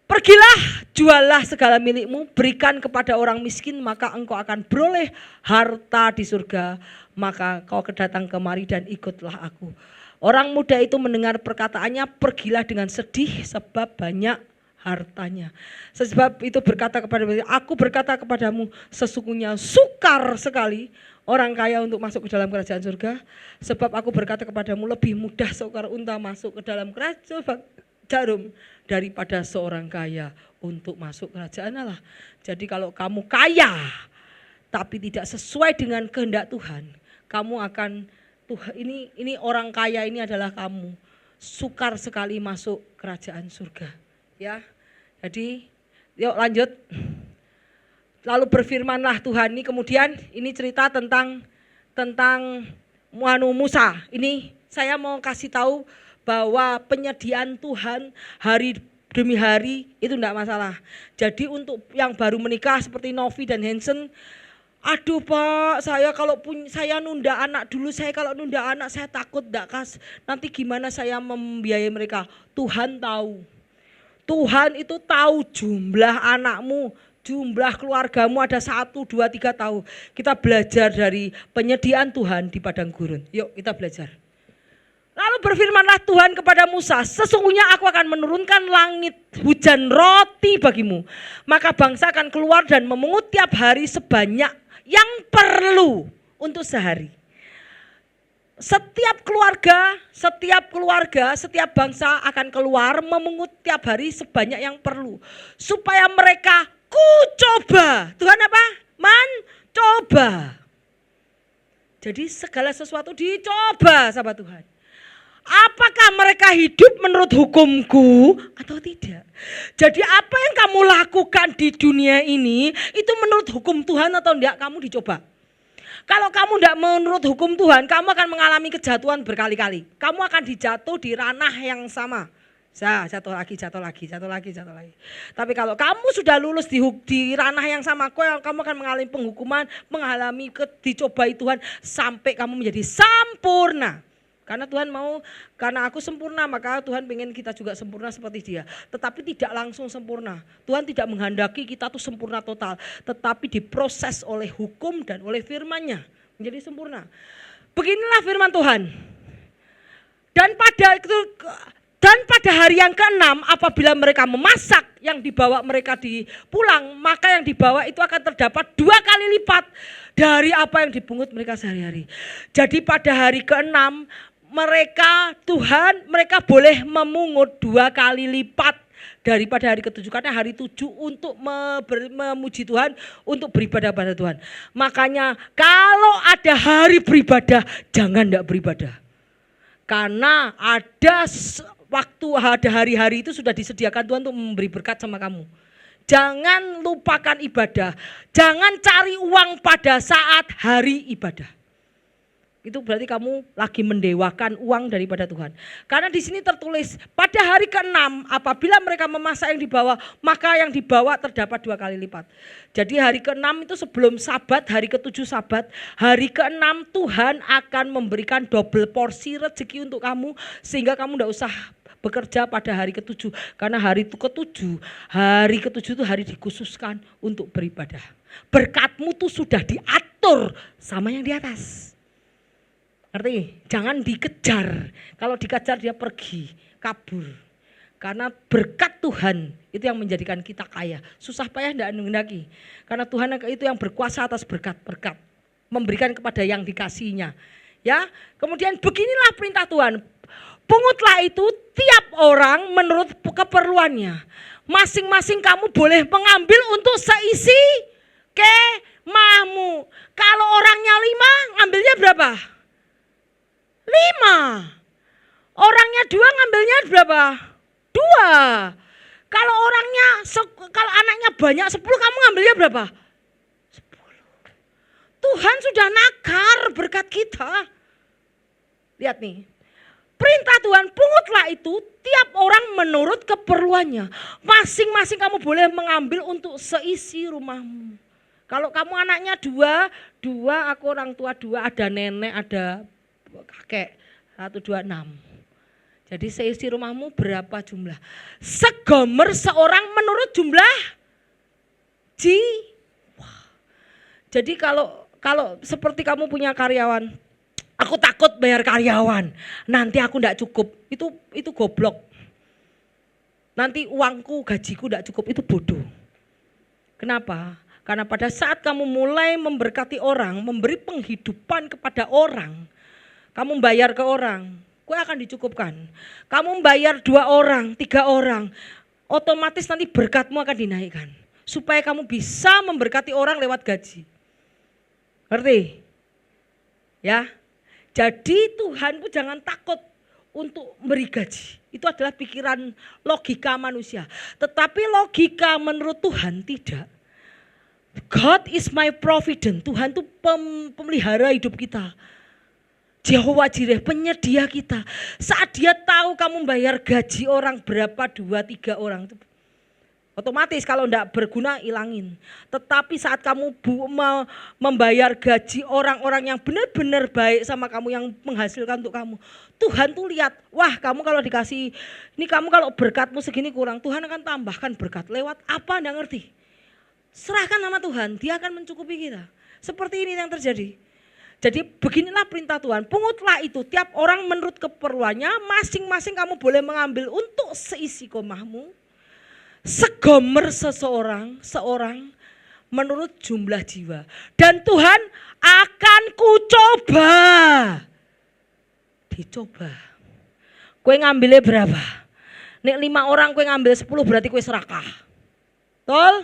pergilah, jualah segala milikmu, berikan kepada orang miskin, maka engkau akan beroleh harta di surga. Maka kau datang kemari dan ikutlah aku. Orang muda itu mendengar perkataannya, pergilah dengan sedih sebab banyak hartanya. Sebab itu berkata kepada dia, aku berkata kepadamu, sesungguhnya sukar sekali orang kaya untuk masuk ke dalam kerajaan surga. Sebab aku berkata kepadamu, lebih mudah seekor unta masuk ke dalam kerajaan jarum daripada seorang kaya untuk masuk kerajaan Allah. Jadi kalau kamu kaya tapi tidak sesuai dengan kehendak Tuhan, kamu akan ini orang kaya ini adalah kamu, sukar sekali masuk kerajaan surga. Ya. Jadi yuk lanjut. Lalu berfirmanlah Tuhan, ini kemudian ini cerita tentang Musa. Ini saya mau kasih tahu bahwa penyediaan Tuhan hari demi hari itu enggak masalah. Jadi untuk yang baru menikah seperti Novi dan Hansen, Aduh Pak, saya nunda anak dulu, kalau nunda anak saya takut nanti gimana saya membiayai mereka. Tuhan tahu. Tuhan itu tahu jumlah anakmu, jumlah keluargamu ada 1, 2, 3 tahu. Kita belajar dari penyediaan Tuhan di padang gurun. Yuk kita belajar. Lalu berfirmanlah Tuhan kepada Musa, sesungguhnya aku akan menurunkan langit hujan roti bagimu. Maka bangsa akan keluar dan memungut tiap hari sebanyak yang perlu untuk sehari. Setiap keluarga, setiap bangsa akan keluar memungut tiap hari sebanyak yang perlu. Supaya mereka coba. Tuhan apa? Mencoba. Jadi segala sesuatu dicoba sama Tuhan. Apakah mereka hidup menurut hukumku atau tidak? Jadi apa yang kamu lakukan di dunia ini itu menurut hukum Tuhan atau tidak, kamu dicoba. Kalau kamu tidak menurut hukum Tuhan, kamu akan mengalami kejatuhan berkali-kali. Kamu akan dijatuh di ranah yang sama. Jatuh lagi. Tapi kalau kamu sudah lulus di ranah yang sama, kamu akan mengalami penghukuman, mengalami dicobai Tuhan sampai kamu menjadi sempurna. Karena Tuhan mau, karena aku sempurna maka Tuhan pengen kita juga sempurna seperti dia. Tetapi tidak langsung sempurna. Tuhan tidak menghendaki kita tuh sempurna total. Tetapi diproses oleh hukum dan oleh firman-Nya menjadi sempurna. Beginilah firman Tuhan. Dan pada hari yang ke-6 apabila mereka memasak yang dibawa mereka pulang, maka yang dibawa itu akan terdapat 2 kali lipat dari apa yang dipungut mereka sehari-hari. Jadi pada hari ke-6 mereka boleh memungut 2 kali lipat daripada hari ke-7. Karena hari 7 untuk memuji Tuhan, untuk beribadah pada Tuhan. Makanya kalau ada hari beribadah, jangan tidak beribadah. Karena ada hari-hari itu sudah disediakan Tuhan untuk memberi berkat sama kamu. Jangan lupakan ibadah. Jangan cari uang pada saat hari ibadah. Itu berarti kamu lagi mendewakan uang daripada Tuhan. Karena di sini tertulis pada hari ke-6 apabila mereka memasak yang dibawa, maka yang dibawa terdapat 2 kali lipat. Jadi hari ke-6 itu sebelum Sabat, hari ke-7 Sabat, hari ke-6 Tuhan akan memberikan double porsi rezeki untuk kamu sehingga kamu tidak usah bekerja pada hari ke-7. Karena hari ke-7 itu hari dikhususkan untuk beribadah. Berkatmu tuh sudah diatur sama yang di atas. Ngerti? Jangan dikejar. Kalau dikejar dia pergi, kabur. Karena berkat Tuhan itu yang menjadikan kita kaya. Susah payah tidak menghendaki. Karena Tuhan itu yang berkuasa atas berkat-berkat. Memberikan kepada yang dikasihinya. Ya, kemudian beginilah perintah Tuhan. Pungutlah itu tiap orang menurut keperluannya. Masing-masing kamu boleh mengambil untuk seisi kemahmu. Kalau orangnya 5, ngambilnya berapa? 5. Orangnya 2 ngambilnya berapa? 2. Kalau anaknya banyak 10, kamu ngambilnya berapa? 10. Tuhan sudah nakar berkat kita. Lihat nih. Perintah Tuhan, pungutlah itu tiap orang menurut keperluannya. Masing-masing kamu boleh mengambil untuk seisi rumahmu. Kalau kamu anaknya 2, aku orang tua 2, ada nenek, ada kakek, 1, 2, 6. Jadi seisi rumahmu berapa jumlah? Segomer seorang menurut jumlah jiwa. Jadi kalau seperti kamu punya karyawan, aku takut bayar karyawan, nanti aku tidak cukup, itu goblok. Nanti uangku, gajiku tidak cukup, itu bodoh. Kenapa? Karena pada saat kamu mulai memberkati orang, memberi penghidupan kepada orang, kamu bayar ke orang, kue akan dicukupkan. Kamu bayar 2 orang, 3 orang, otomatis nanti berkatmu akan dinaikkan. Supaya kamu bisa memberkati orang lewat gaji. Ngerti? Ya. Jadi Tuhan itu jangan takut untuk beri gaji. Itu adalah pikiran logika manusia. Tetapi logika menurut Tuhan tidak. God is my provident. Tuhan itu pemelihara hidup kita. Jehovah Jireh, penyedia kita. Saat dia tahu kamu bayar gaji orang berapa, 2, 3 orang. Otomatis kalau tidak berguna hilangin. Tetapi saat kamu membayar gaji orang-orang yang benar-benar baik sama kamu, yang menghasilkan untuk kamu, Tuhan tuh lihat, wah kamu kalau dikasih, ini kamu kalau berkatmu segini kurang, Tuhan akan tambahkan berkat. Lewat apa Anda ngerti? Serahkan sama Tuhan, Dia akan mencukupi kita. Seperti ini yang terjadi. Jadi beginilah perintah Tuhan, pungutlah itu tiap orang menurut keperluannya, masing-masing kamu boleh mengambil untuk seisi komahmu, segomer seorang menurut jumlah jiwa. Dan Tuhan akan kucoba. Dicoba. Kue ngambilnya berapa? Nek 5 orang kue ngambil 10 berarti kue serakah. Tol?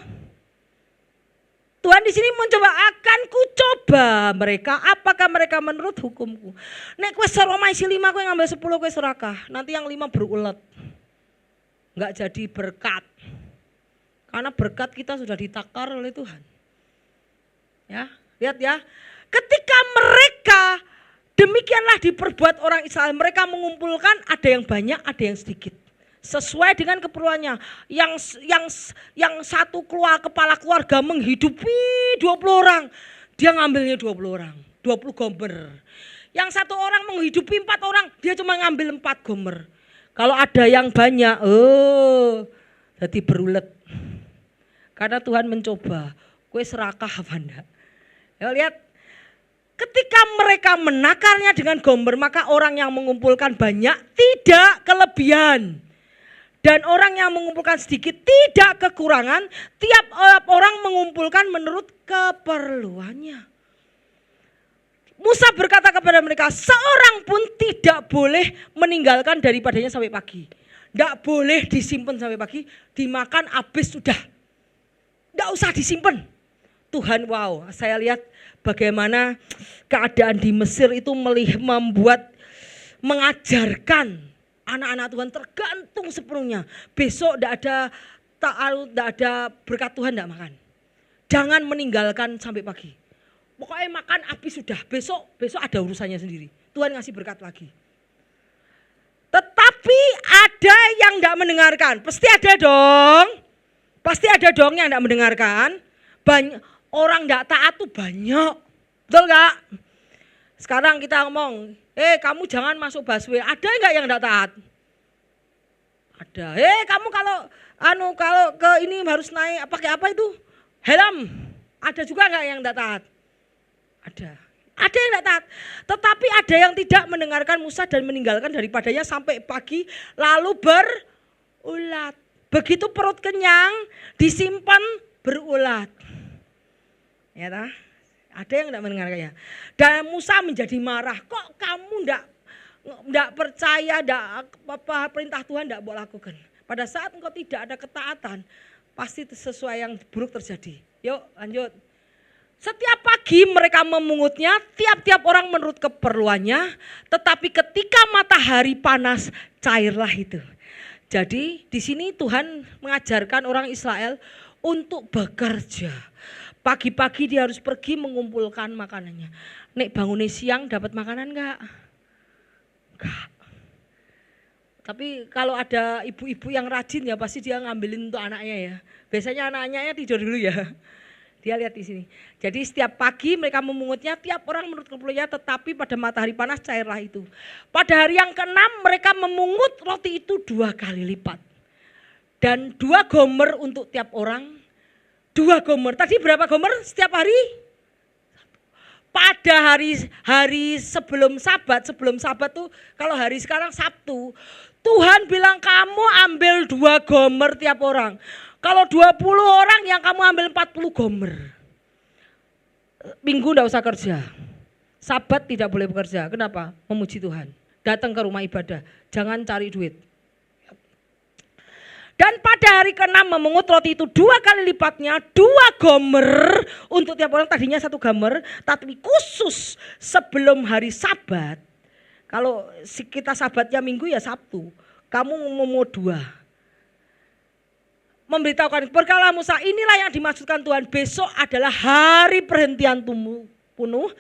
Tuhan di sini mencoba, akan kucoba mereka, apakah mereka menurut hukumku. Nek kue seromai si 5 kue ngambil 10 kue serakah, nanti yang 5 berulet. Enggak jadi berkat. Karena berkat kita sudah ditakar oleh Tuhan. Ya, lihat ya. Ketika mereka demikianlah diperbuat orang Israel, mereka mengumpulkan, ada yang banyak, ada yang sedikit. Sesuai dengan keperluannya. Yang satu kepala keluarga menghidupi 20 orang, dia ngambilnya 20 orang, 20 gomer. Yang satu orang menghidupi 4 orang, dia cuma ngambil 4 gomer. Kalau ada yang banyak, jadi berulet. Karena Tuhan mencoba, kue serakah apa enggak? Ya lihat, ketika mereka menakarnya dengan gomer, maka orang yang mengumpulkan banyak tidak kelebihan. Dan orang yang mengumpulkan sedikit tidak kekurangan, tiap orang mengumpulkan menurut keperluannya. Musa berkata kepada mereka, seorang pun tidak boleh meninggalkan daripadanya sampai pagi. Tidak boleh disimpan sampai pagi, dimakan habis sudah. Tidak usah disimpan. Tuhan, wow, saya lihat bagaimana keadaan di Mesir itu mengajarkan anak-anak Tuhan tergantung sepenuhnya. Besok tidak ada berkat Tuhan, tidak makan. Jangan meninggalkan sampai pagi. Pokoknya makan habis sudah. Besok ada urusannya sendiri. Tuhan ngasih berkat lagi. Tetapi ada yang tidak mendengarkan. Pasti ada dong yang tidak mendengarkan. Banyak orang tidak taat tuh banyak. Betul gak? Sekarang kita ngomong, kamu jangan masuk busway. Ada enggak yang enggak taat? Ada. Kamu kalau ke ini harus naik pakai apa itu? Helm. Ada juga enggak yang enggak taat? Ada. Ada yang enggak taat. Tetapi ada yang tidak mendengarkan Musa dan meninggalkan daripadanya sampai pagi lalu berulat. Begitu perut kenyang disimpan berulat. Ya tak? Ada yang tidak mendengarkannya. Dan Musa menjadi marah. Kok kamu tidak percaya, perintah Tuhan tidak boleh lakukan. Pada saat engkau tidak ada ketaatan, pasti sesuai yang buruk terjadi. Yuk lanjut. Setiap pagi mereka memungutnya, tiap-tiap orang menurut keperluannya. Tetapi ketika matahari panas, cairlah itu. Jadi di sini Tuhan mengajarkan orang Israel untuk bekerja. Pagi-pagi dia harus pergi mengumpulkan makanannya. Nek bangunnya siang dapat makanan enggak? Enggak. Tapi kalau ada ibu-ibu yang rajin ya pasti dia ngambilin untuk anaknya ya. Biasanya anaknya tidur dulu ya. Dia lihat di sini. Jadi setiap pagi mereka memungutnya, tiap orang menurut keperluannya, tetapi pada matahari panas cairlah itu. Pada hari yang ke-6 mereka memungut roti itu 2 kali lipat. Dan 2 gomer untuk tiap orang. 2 gomer. Tadi berapa gomer setiap hari? Pada hari sebelum Sabat tuh, kalau hari sekarang Sabtu, Tuhan bilang kamu ambil 2 gomer tiap orang. Kalau 20 orang yang kamu ambil 40 gomer. Minggu enggak usah kerja. Sabat tidak boleh bekerja. Kenapa? Memuji Tuhan. Datang ke rumah ibadah. Jangan cari duit. Dan pada hari ke-6 memungut roti itu 2 kali lipatnya, 2 gomer untuk tiap orang, tadinya 1 gomer, tapi khusus sebelum hari Sabat. Kalau kita Sabatnya Minggu ya Sabtu, kamu mau 2. Memberitahukan, berkala Musa, inilah yang dimaksudkan Tuhan, besok adalah hari perhentian penuh,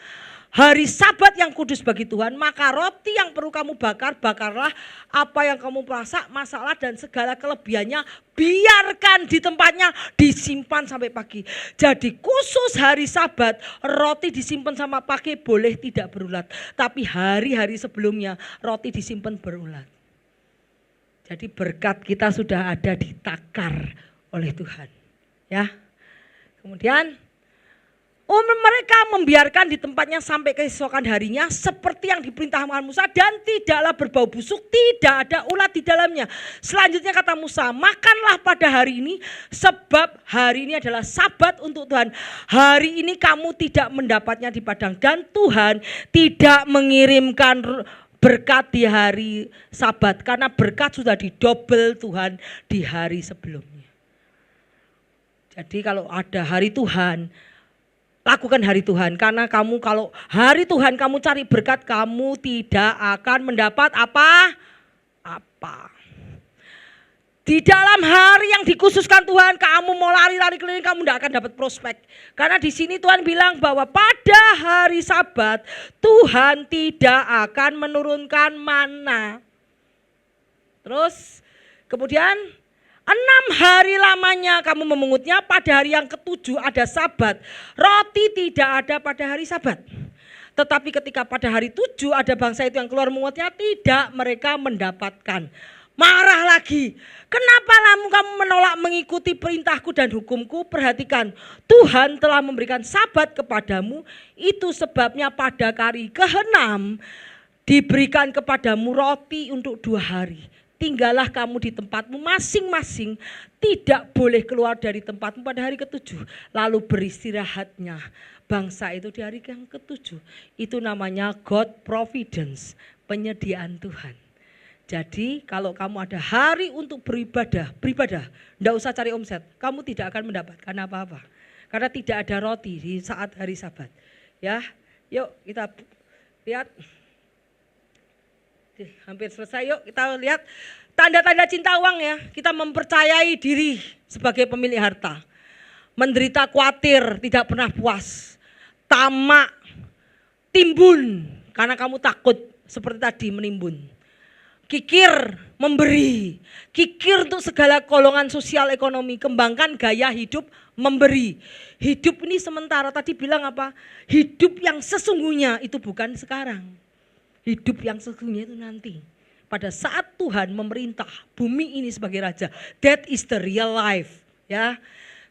hari Sabat yang kudus bagi Tuhan, maka roti yang perlu kamu bakar, bakarlah. Apa yang kamu masalah dan segala kelebihannya biarkan di tempatnya, disimpan sampai pagi. Jadi khusus hari Sabat, roti disimpan sama pagi boleh tidak berulat. Tapi hari-hari sebelumnya roti disimpan berulat. Jadi berkat kita sudah ada ditakar oleh Tuhan. Ya. Kemudian mereka membiarkan di tempatnya sampai keesokan harinya seperti yang diperintahkan Musa dan tidaklah berbau busuk, tidak ada ulat di dalamnya. Selanjutnya kata Musa, makanlah pada hari ini sebab hari ini adalah Sabat untuk Tuhan. Hari ini kamu tidak mendapatnya di padang dan Tuhan tidak mengirimkan berkat di hari Sabat karena berkat sudah didobel Tuhan di hari sebelumnya. Jadi kalau ada hari Tuhan, lakukan hari Tuhan, karena kamu kalau hari Tuhan kamu cari berkat, kamu tidak akan mendapat apa-apa. Di dalam hari yang dikhususkan Tuhan, kamu mau lari-lari keliling, kamu tidak akan dapat prospek. Karena di sini Tuhan bilang bahwa pada hari Sabat Tuhan tidak akan menurunkan mana. Terus kemudian 6 hari lamanya kamu memungutnya, pada hari yang ke-7 ada Sabat. Roti tidak ada pada hari Sabat. Tetapi ketika pada hari 7 ada bangsa itu yang keluar mengumutnya, tidak mereka mendapatkan. Marah lagi. Kenapa kamu menolak mengikuti perintahku dan hukumku? Perhatikan, Tuhan telah memberikan Sabat kepadamu. Itu sebabnya pada hari ke-6 diberikan kepadamu roti untuk 2 hari. Tinggallah kamu di tempatmu masing-masing, tidak boleh keluar dari tempatmu pada hari ke-7. Lalu beristirahatnya bangsa itu di hari yang ke-7. Itu namanya God Providence, penyediaan Tuhan. Jadi kalau kamu ada hari untuk beribadah, tidak usah cari omset, kamu tidak akan mendapatkan apa-apa. Karena tidak ada roti di saat hari Sabat. Ya, yuk kita lihat. Hampir selesai, yuk kita lihat tanda-tanda cinta uang ya. Kita mempercayai diri sebagai pemilik harta. Menderita khawatir, tidak pernah puas. Tamak, timbun karena kamu takut seperti tadi menimbun. Kikir memberi, kikir untuk segala golongan sosial ekonomi. Kembangkan gaya hidup memberi. Hidup ini sementara, tadi bilang apa? Hidup yang sesungguhnya itu bukan sekarang. Hidup yang sesungguhnya itu nanti. Pada saat Tuhan memerintah bumi ini sebagai raja. That is the real life. Ya.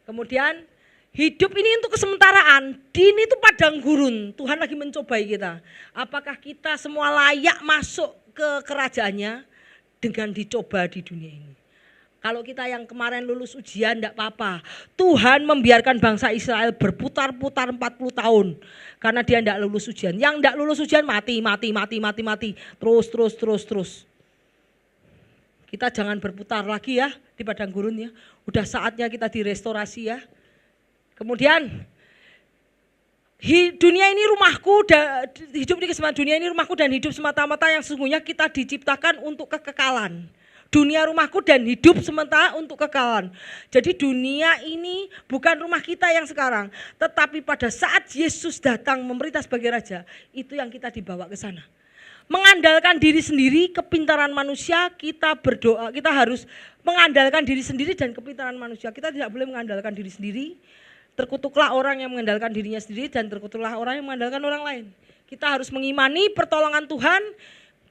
Kemudian hidup ini untuk kesementaraan. Ini itu padang gurun. Tuhan lagi mencobai kita. Apakah kita semua layak masuk ke kerajaannya dengan dicoba di dunia ini? Kalau kita yang kemarin lulus ujian enggak apa-apa. Tuhan membiarkan bangsa Israel berputar-putar 40 tahun. Karena dia enggak lulus ujian. Yang enggak lulus ujian mati. Terus. Kita jangan berputar lagi ya di padang gurun ya. Udah saatnya kita direstorasi ya. Kemudian dunia ini rumahku, hidup di kesempatan dunia ini rumahku dan hidup semata-mata yang sesungguhnya kita diciptakan untuk kekekalan. Dunia rumahku dan hidup sementara untuk kekekalan. Jadi dunia ini bukan rumah kita yang sekarang. Tetapi pada saat Yesus datang memerintah sebagai raja, itu yang kita dibawa ke sana. Mengandalkan diri sendiri, kepintaran manusia, kita berdoa, kita harus mengandalkan diri sendiri dan kepintaran manusia. Kita tidak boleh mengandalkan diri sendiri. Terkutuklah orang yang mengandalkan dirinya sendiri dan terkutuklah orang yang mengandalkan orang lain. Kita harus mengimani pertolongan Tuhan,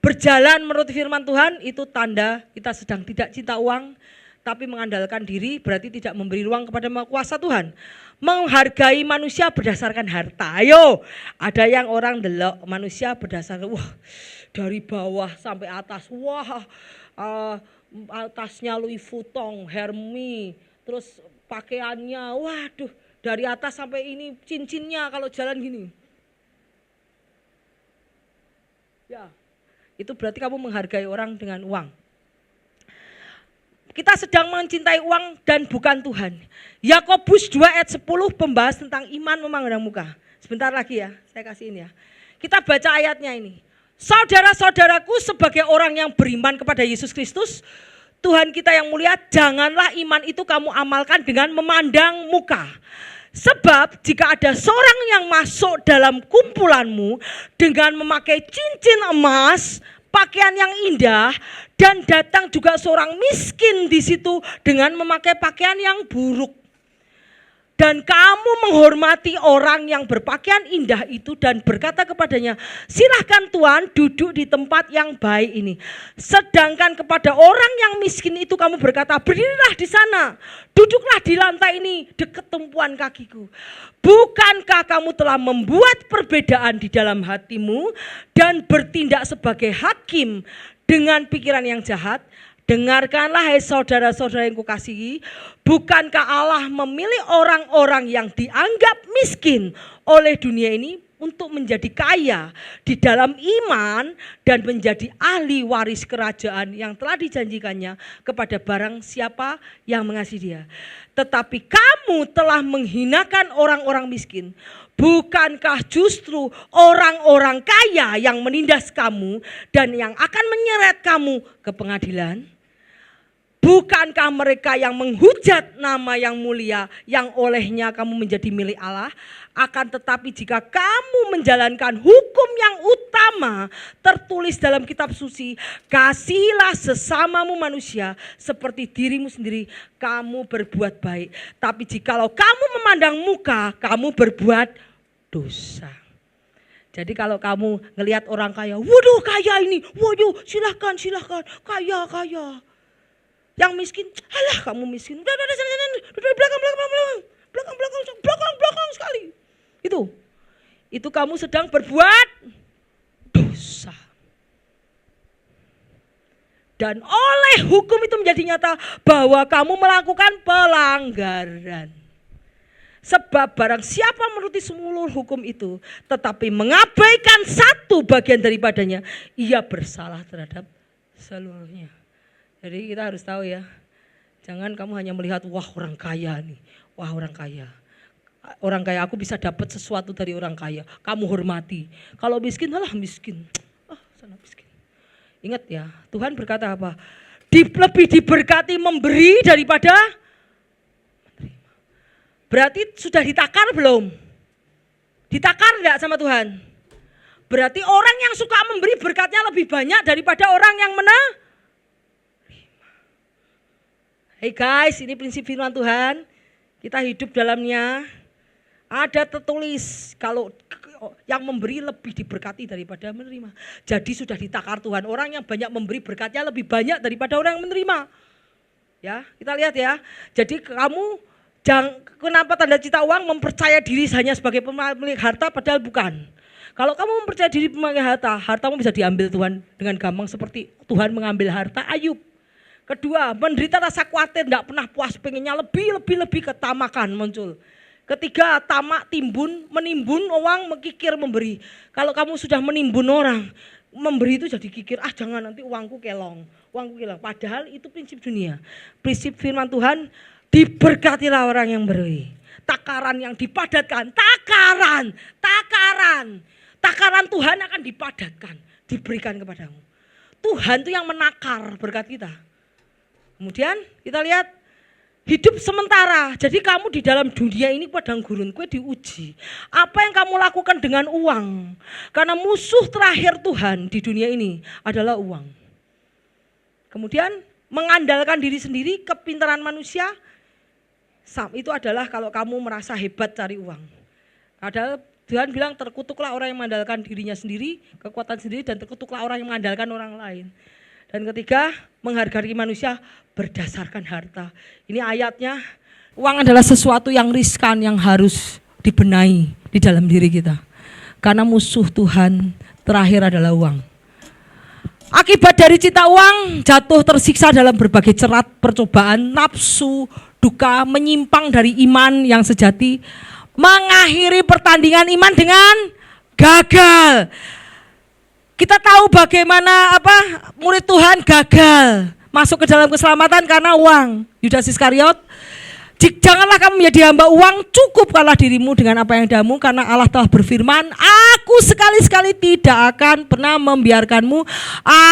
berjalan menurut firman Tuhan, itu tanda kita sedang tidak cinta uang, tapi mengandalkan diri berarti tidak memberi ruang kepada kuasa Tuhan. Menghargai manusia berdasarkan harta. Ayo, ada yang orang delok manusia berdasarkan dari bawah sampai atas. Atasnya Louis Vuitton, Hermes, terus pakaiannya, waduh, dari atas sampai ini cincinnya kalau jalan gini. Ya. Itu berarti kamu menghargai orang dengan uang. Kita sedang mencintai uang dan bukan Tuhan. Yakobus 2 ayat 10 membahas tentang iman memandang muka. Sebentar lagi ya, saya kasihin ya. Kita baca ayatnya ini. Saudara-saudaraku, sebagai orang yang beriman kepada Yesus Kristus, Tuhan kita yang mulia, janganlah iman itu kamu amalkan dengan memandang muka. Sebab jika ada seorang yang masuk dalam kumpulanmu dengan memakai cincin emas, pakaian yang indah, dan datang juga seorang miskin di situ dengan memakai pakaian yang buruk, dan kamu menghormati orang yang berpakaian indah itu dan berkata kepadanya, silahkan Tuhan duduk di tempat yang baik ini. Sedangkan kepada orang yang miskin itu kamu berkata, berdirilah di sana, duduklah di lantai ini dekat tumpuan kakiku. Bukankah kamu telah membuat perbedaan di dalam hatimu dan bertindak sebagai hakim dengan pikiran yang jahat? Dengarkanlah hai saudara-saudara yang kukasihi, bukankah Allah memilih orang-orang yang dianggap miskin oleh dunia ini untuk menjadi kaya di dalam iman dan menjadi ahli waris kerajaan yang telah dijanjikannya kepada barang siapa yang mengasihi dia. Tetapi kamu telah menghinakan orang-orang miskin. Bukankah justru orang-orang kaya yang menindas kamu dan yang akan menyeret kamu ke pengadilan? Bukankah mereka yang menghujat nama yang mulia yang olehnya kamu menjadi milik Allah? Akan tetapi jika kamu menjalankan hukum yang utama tertulis dalam kitab suci, kasihilah sesamamu manusia seperti dirimu sendiri, kamu berbuat baik. Tapi jikalau kamu memandang muka, kamu berbuat dosa. Jadi kalau kamu ngelihat orang kaya, waduh kaya ini, waduh silahkan, kaya. Yang miskin, alah kamu miskin, udah belakang sekali. Itu kamu sedang berbuat dosa. Dan oleh hukum itu menjadi nyata bahwa kamu melakukan pelanggaran. Sebab barang siapa menuruti seluruh hukum itu, tetapi mengabaikan satu bagian daripadanya, ia bersalah terhadap seluruhnya. Jadi kita harus tahu ya, jangan kamu hanya melihat wah orang kaya nih, wah orang kaya. Orang kaya aku bisa dapat sesuatu dari orang kaya, kamu hormati. Kalau miskin, alah miskin, sana miskin. Ingat ya, Tuhan berkata apa? Lebih diberkati memberi daripada menerima. Berarti sudah ditakar belum? Ditakar enggak sama Tuhan? Berarti orang yang suka memberi berkatnya lebih banyak daripada orang yang menerima. Hey guys, ini prinsip firman Tuhan. Kita hidup dalamnya. Ada tertulis kalau yang memberi lebih diberkati daripada menerima. Jadi sudah ditakar Tuhan. Orang yang banyak memberi berkatnya lebih banyak daripada orang yang menerima. Ya, kita lihat ya. Jadi kamu kenapa tanda cita uang mempercaya diri hanya sebagai pemilik harta padahal bukan. Kalau kamu mempercaya diri pemilik harta, hartamu bisa diambil Tuhan dengan gampang seperti Tuhan mengambil harta Ayub. Kedua, menderita rasa khawatir, tidak pernah puas, pengennya lebih, ketamakan muncul. Ketiga, tamak menimbun uang, mengkikir memberi. Kalau kamu sudah menimbun orang, memberi itu jadi kikir, jangan nanti uangku kelong. Padahal itu prinsip dunia. Prinsip firman Tuhan, diberkatilah orang yang beri. Takaran yang dipadatkan, takaran Tuhan akan dipadatkan, diberikan kepadamu. Tuhan itu yang menakar berkat kita. Kemudian kita lihat hidup sementara. Jadi kamu di dalam dunia ini padang gurun, kue diuji. Apa yang kamu lakukan dengan uang? Karena musuh terakhir Tuhan di dunia ini adalah uang. Kemudian mengandalkan diri sendiri, kepintaran manusia, itu adalah kalau kamu merasa hebat cari uang. Padahal Tuhan bilang terkutuklah orang yang mengandalkan dirinya sendiri, kekuatan sendiri, dan terkutuklah orang yang mengandalkan orang lain. Dan ketiga, menghargai manusia berdasarkan harta. Ini ayatnya, uang adalah sesuatu yang riskan yang harus dibenahi di dalam diri kita. Karena musuh Tuhan terakhir adalah uang. Akibat dari cinta uang, jatuh tersiksa dalam berbagai cerat percobaan, nafsu, duka, menyimpang dari iman yang sejati, mengakhiri pertandingan iman dengan gagal. Kita tahu bagaimana murid Tuhan gagal masuk ke dalam keselamatan karena uang. Yudas Iskariot, janganlah kamu menjadi hamba uang, cukupkanlah dirimu dengan apa yang damu, karena Allah telah berfirman, aku sekali-sekali tidak akan pernah membiarkanmu,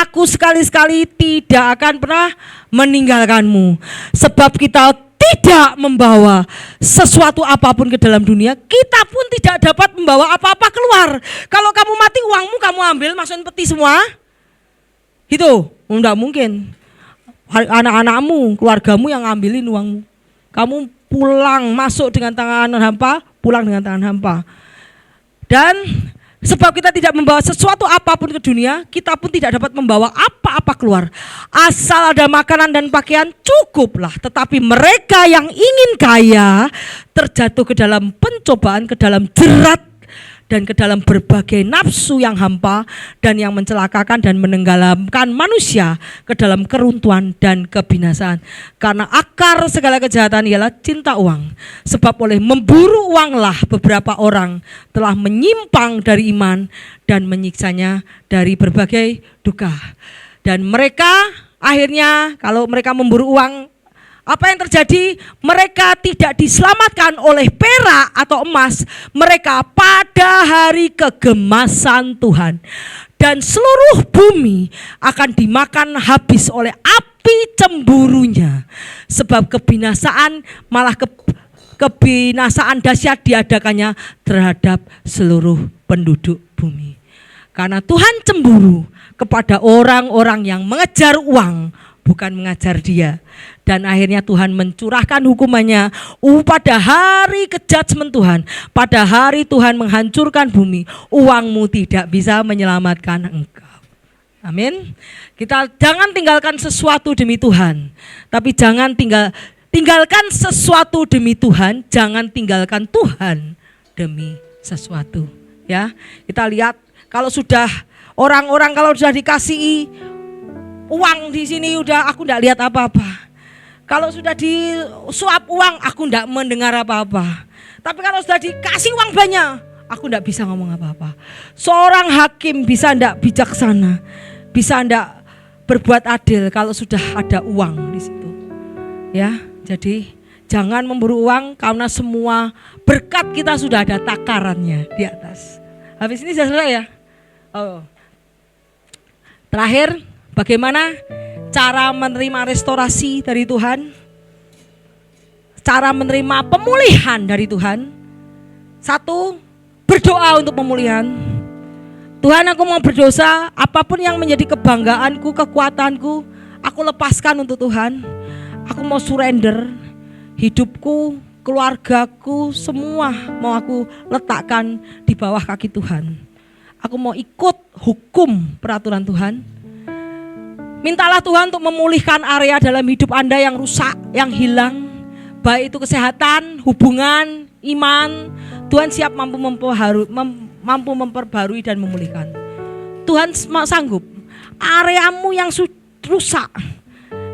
aku sekali-sekali tidak akan pernah meninggalkanmu. Sebab kita tidak membawa sesuatu apapun ke dalam dunia, kita pun tidak dapat membawa apa-apa keluar. Kalau kamu mati, uangmu kamu ambil, masukin peti semua, itu enggak mungkin. Anak-anakmu, keluargamu yang ngambilin uangmu. Kamu pulang, masuk dengan tangan hampa, pulang dengan tangan hampa. Dan sebab kita tidak membawa sesuatu apapun ke dunia, kita pun tidak dapat membawa apa-apa keluar. Asal ada makanan dan pakaian cukuplah. Tetapi mereka yang ingin kaya terjatuh ke dalam pencobaan, ke dalam jerat, dan ke dalam berbagai nafsu yang hampa dan yang mencelakakan dan menenggelamkan manusia ke dalam keruntuhan dan kebinasaan. Karena akar segala kejahatan ialah cinta uang. Sebab oleh memburu uanglah beberapa orang telah menyimpang dari iman dan menyiksanya dari berbagai duka. Dan mereka akhirnya kalau mereka memburu uang, apa yang terjadi? Mereka tidak diselamatkan oleh perak atau emas. Mereka pada hari kegemasan Tuhan. Dan seluruh bumi akan dimakan habis oleh api cemburunya. Sebab kebinasaan malah kebinasaan dahsyat diadakannya terhadap seluruh penduduk bumi. Karena Tuhan cemburu kepada orang-orang yang mengejar uang, bukan mengajar dia. Dan akhirnya Tuhan mencurahkan hukumannya pada hari judgment Tuhan. Pada hari Tuhan menghancurkan bumi, uangmu tidak bisa menyelamatkan engkau. Amin. Kita jangan tinggalkan sesuatu demi Tuhan. Tapi jangan tinggalkan sesuatu demi Tuhan, jangan tinggalkan Tuhan demi sesuatu. Ya, kita lihat kalau sudah orang-orang kalau sudah dikasihi uang di sini udah aku enggak lihat apa-apa. Kalau sudah disuap uang aku enggak mendengar apa-apa. Tapi kalau sudah dikasih uang banyak, aku enggak bisa ngomong apa-apa. Seorang hakim bisa enggak bijaksana, bisa enggak berbuat adil kalau sudah ada uang di situ. Ya, jadi jangan memburu uang karena semua berkat kita sudah ada takarannya di atas. Habis ini sudah selesai ya? Oh. Terakhir, bagaimana cara menerima restorasi dari Tuhan? Cara menerima pemulihan dari Tuhan. Satu, berdoa untuk pemulihan. Tuhan, aku mau berdosa, apapun yang menjadi kebanggaanku, kekuatanku, aku lepaskan untuk Tuhan. Aku mau surrender, hidupku, keluargaku, semua mau aku letakkan di bawah kaki Tuhan. Aku mau ikut hukum peraturan Tuhan. Mintalah Tuhan untuk memulihkan area dalam hidup Anda yang rusak, yang hilang. Baik itu kesehatan, hubungan, iman. Tuhan siap mampu memperbarui dan memulihkan. Tuhan sanggup. Areamu yang rusak,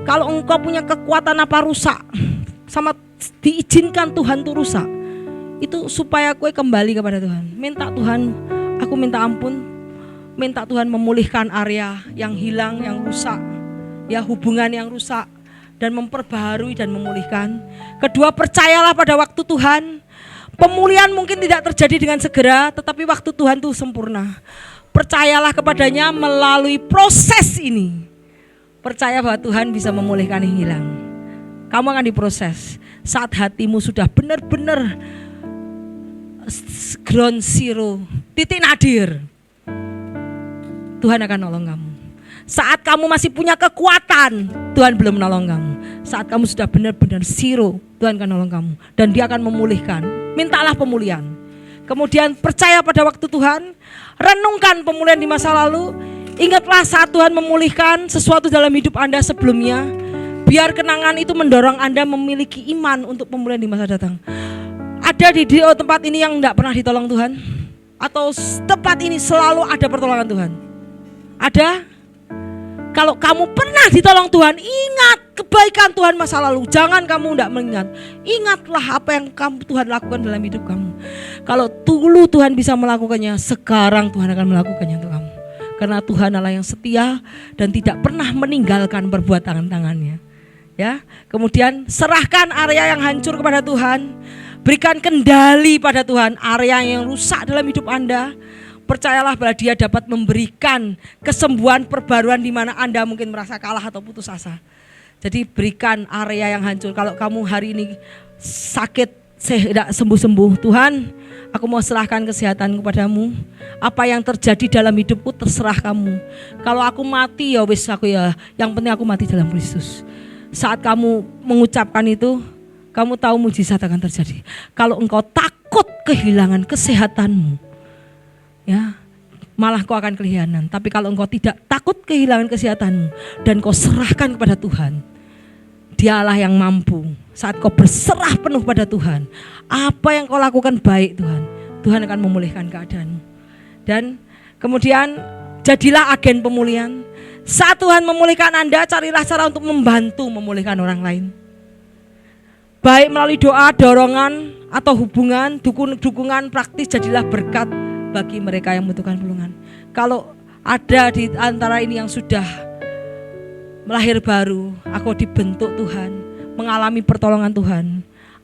kalau engkau punya kekuatan apa rusak, sama diizinkan Tuhan untuk rusak, itu supaya kue kembali kepada Tuhan. Minta Tuhan, aku minta ampun. Minta Tuhan memulihkan area yang hilang, yang rusak, ya hubungan yang rusak, dan memperbaharui dan memulihkan. Kedua, percayalah pada waktu Tuhan. Pemulihan mungkin tidak terjadi dengan segera, tetapi waktu Tuhan itu sempurna. Percayalah kepadanya melalui proses ini. Percaya bahwa Tuhan bisa memulihkan yang hilang. Kamu akan diproses saat hatimu sudah benar-benar ground zero, titik nadir. Tuhan akan nolong kamu. Saat kamu masih punya kekuatan, Tuhan belum menolong kamu. Saat kamu sudah benar-benar zero, Tuhan akan nolong kamu. Dan dia akan memulihkan. Mintalah pemulihan. Kemudian percaya pada waktu Tuhan. Renungkan pemulihan di masa lalu. Ingatlah saat Tuhan memulihkan sesuatu dalam hidup Anda sebelumnya. Biar kenangan itu mendorong Anda memiliki iman untuk pemulihan di masa datang. Ada di tempat ini yang tidak pernah ditolong Tuhan? Atau tempat ini selalu ada pertolongan Tuhan? Ada? Kalau kamu pernah ditolong Tuhan, ingat kebaikan Tuhan masa lalu. Jangan kamu tidak mengingat. Ingatlah apa yang Tuhan lakukan dalam hidup kamu. Kalau dulu Tuhan bisa melakukannya, sekarang Tuhan akan melakukannya untuk kamu. Karena Tuhan Allah yang setia dan tidak pernah meninggalkan perbuatan tangannya. Ya, kemudian serahkan area yang hancur kepada Tuhan. Berikan kendali pada Tuhan area yang rusak dalam hidup Anda. Percayalah bahwa dia dapat memberikan kesembuhan, perbaruan di mana Anda mungkin merasa kalah atau putus asa. Jadi berikan area yang hancur. Kalau kamu hari ini sakit, tidak sembuh-sembuh, Tuhan, aku mau serahkan kesehatan kepadamu. Apa yang terjadi dalam hidupku terserah kamu. Kalau aku mati ya wis aku ya, yang penting aku mati dalam Kristus. Saat kamu mengucapkan itu, kamu tahu mujizat akan terjadi. Kalau engkau takut kehilangan kesehatanmu, ya, malah kau akan kehilangan. Tapi kalau engkau tidak takut kehilangan kesehatanmu dan kau serahkan kepada Tuhan, Dialah yang mampu. Saat kau berserah penuh pada Tuhan, apa yang kau lakukan baik Tuhan, Tuhan akan memulihkan keadaanmu. Dan kemudian jadilah agen pemulihan. Saat Tuhan memulihkan Anda, carilah cara untuk membantu memulihkan orang lain. Baik melalui doa, dorongan, atau hubungan, dukungan praktis, jadilah berkat bagi mereka yang membutuhkan pertolongan. Kalau ada di antara ini yang sudah melahir baru, aku dibentuk Tuhan, mengalami pertolongan Tuhan,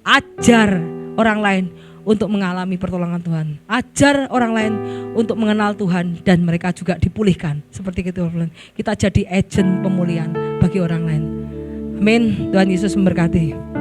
ajar orang lain untuk mengalami pertolongan Tuhan. Ajar orang lain untuk mengenal Tuhan dan mereka juga dipulihkan. Seperti itu, kita jadi agen pemulihan bagi orang lain. Amin. Tuhan Yesus memberkati.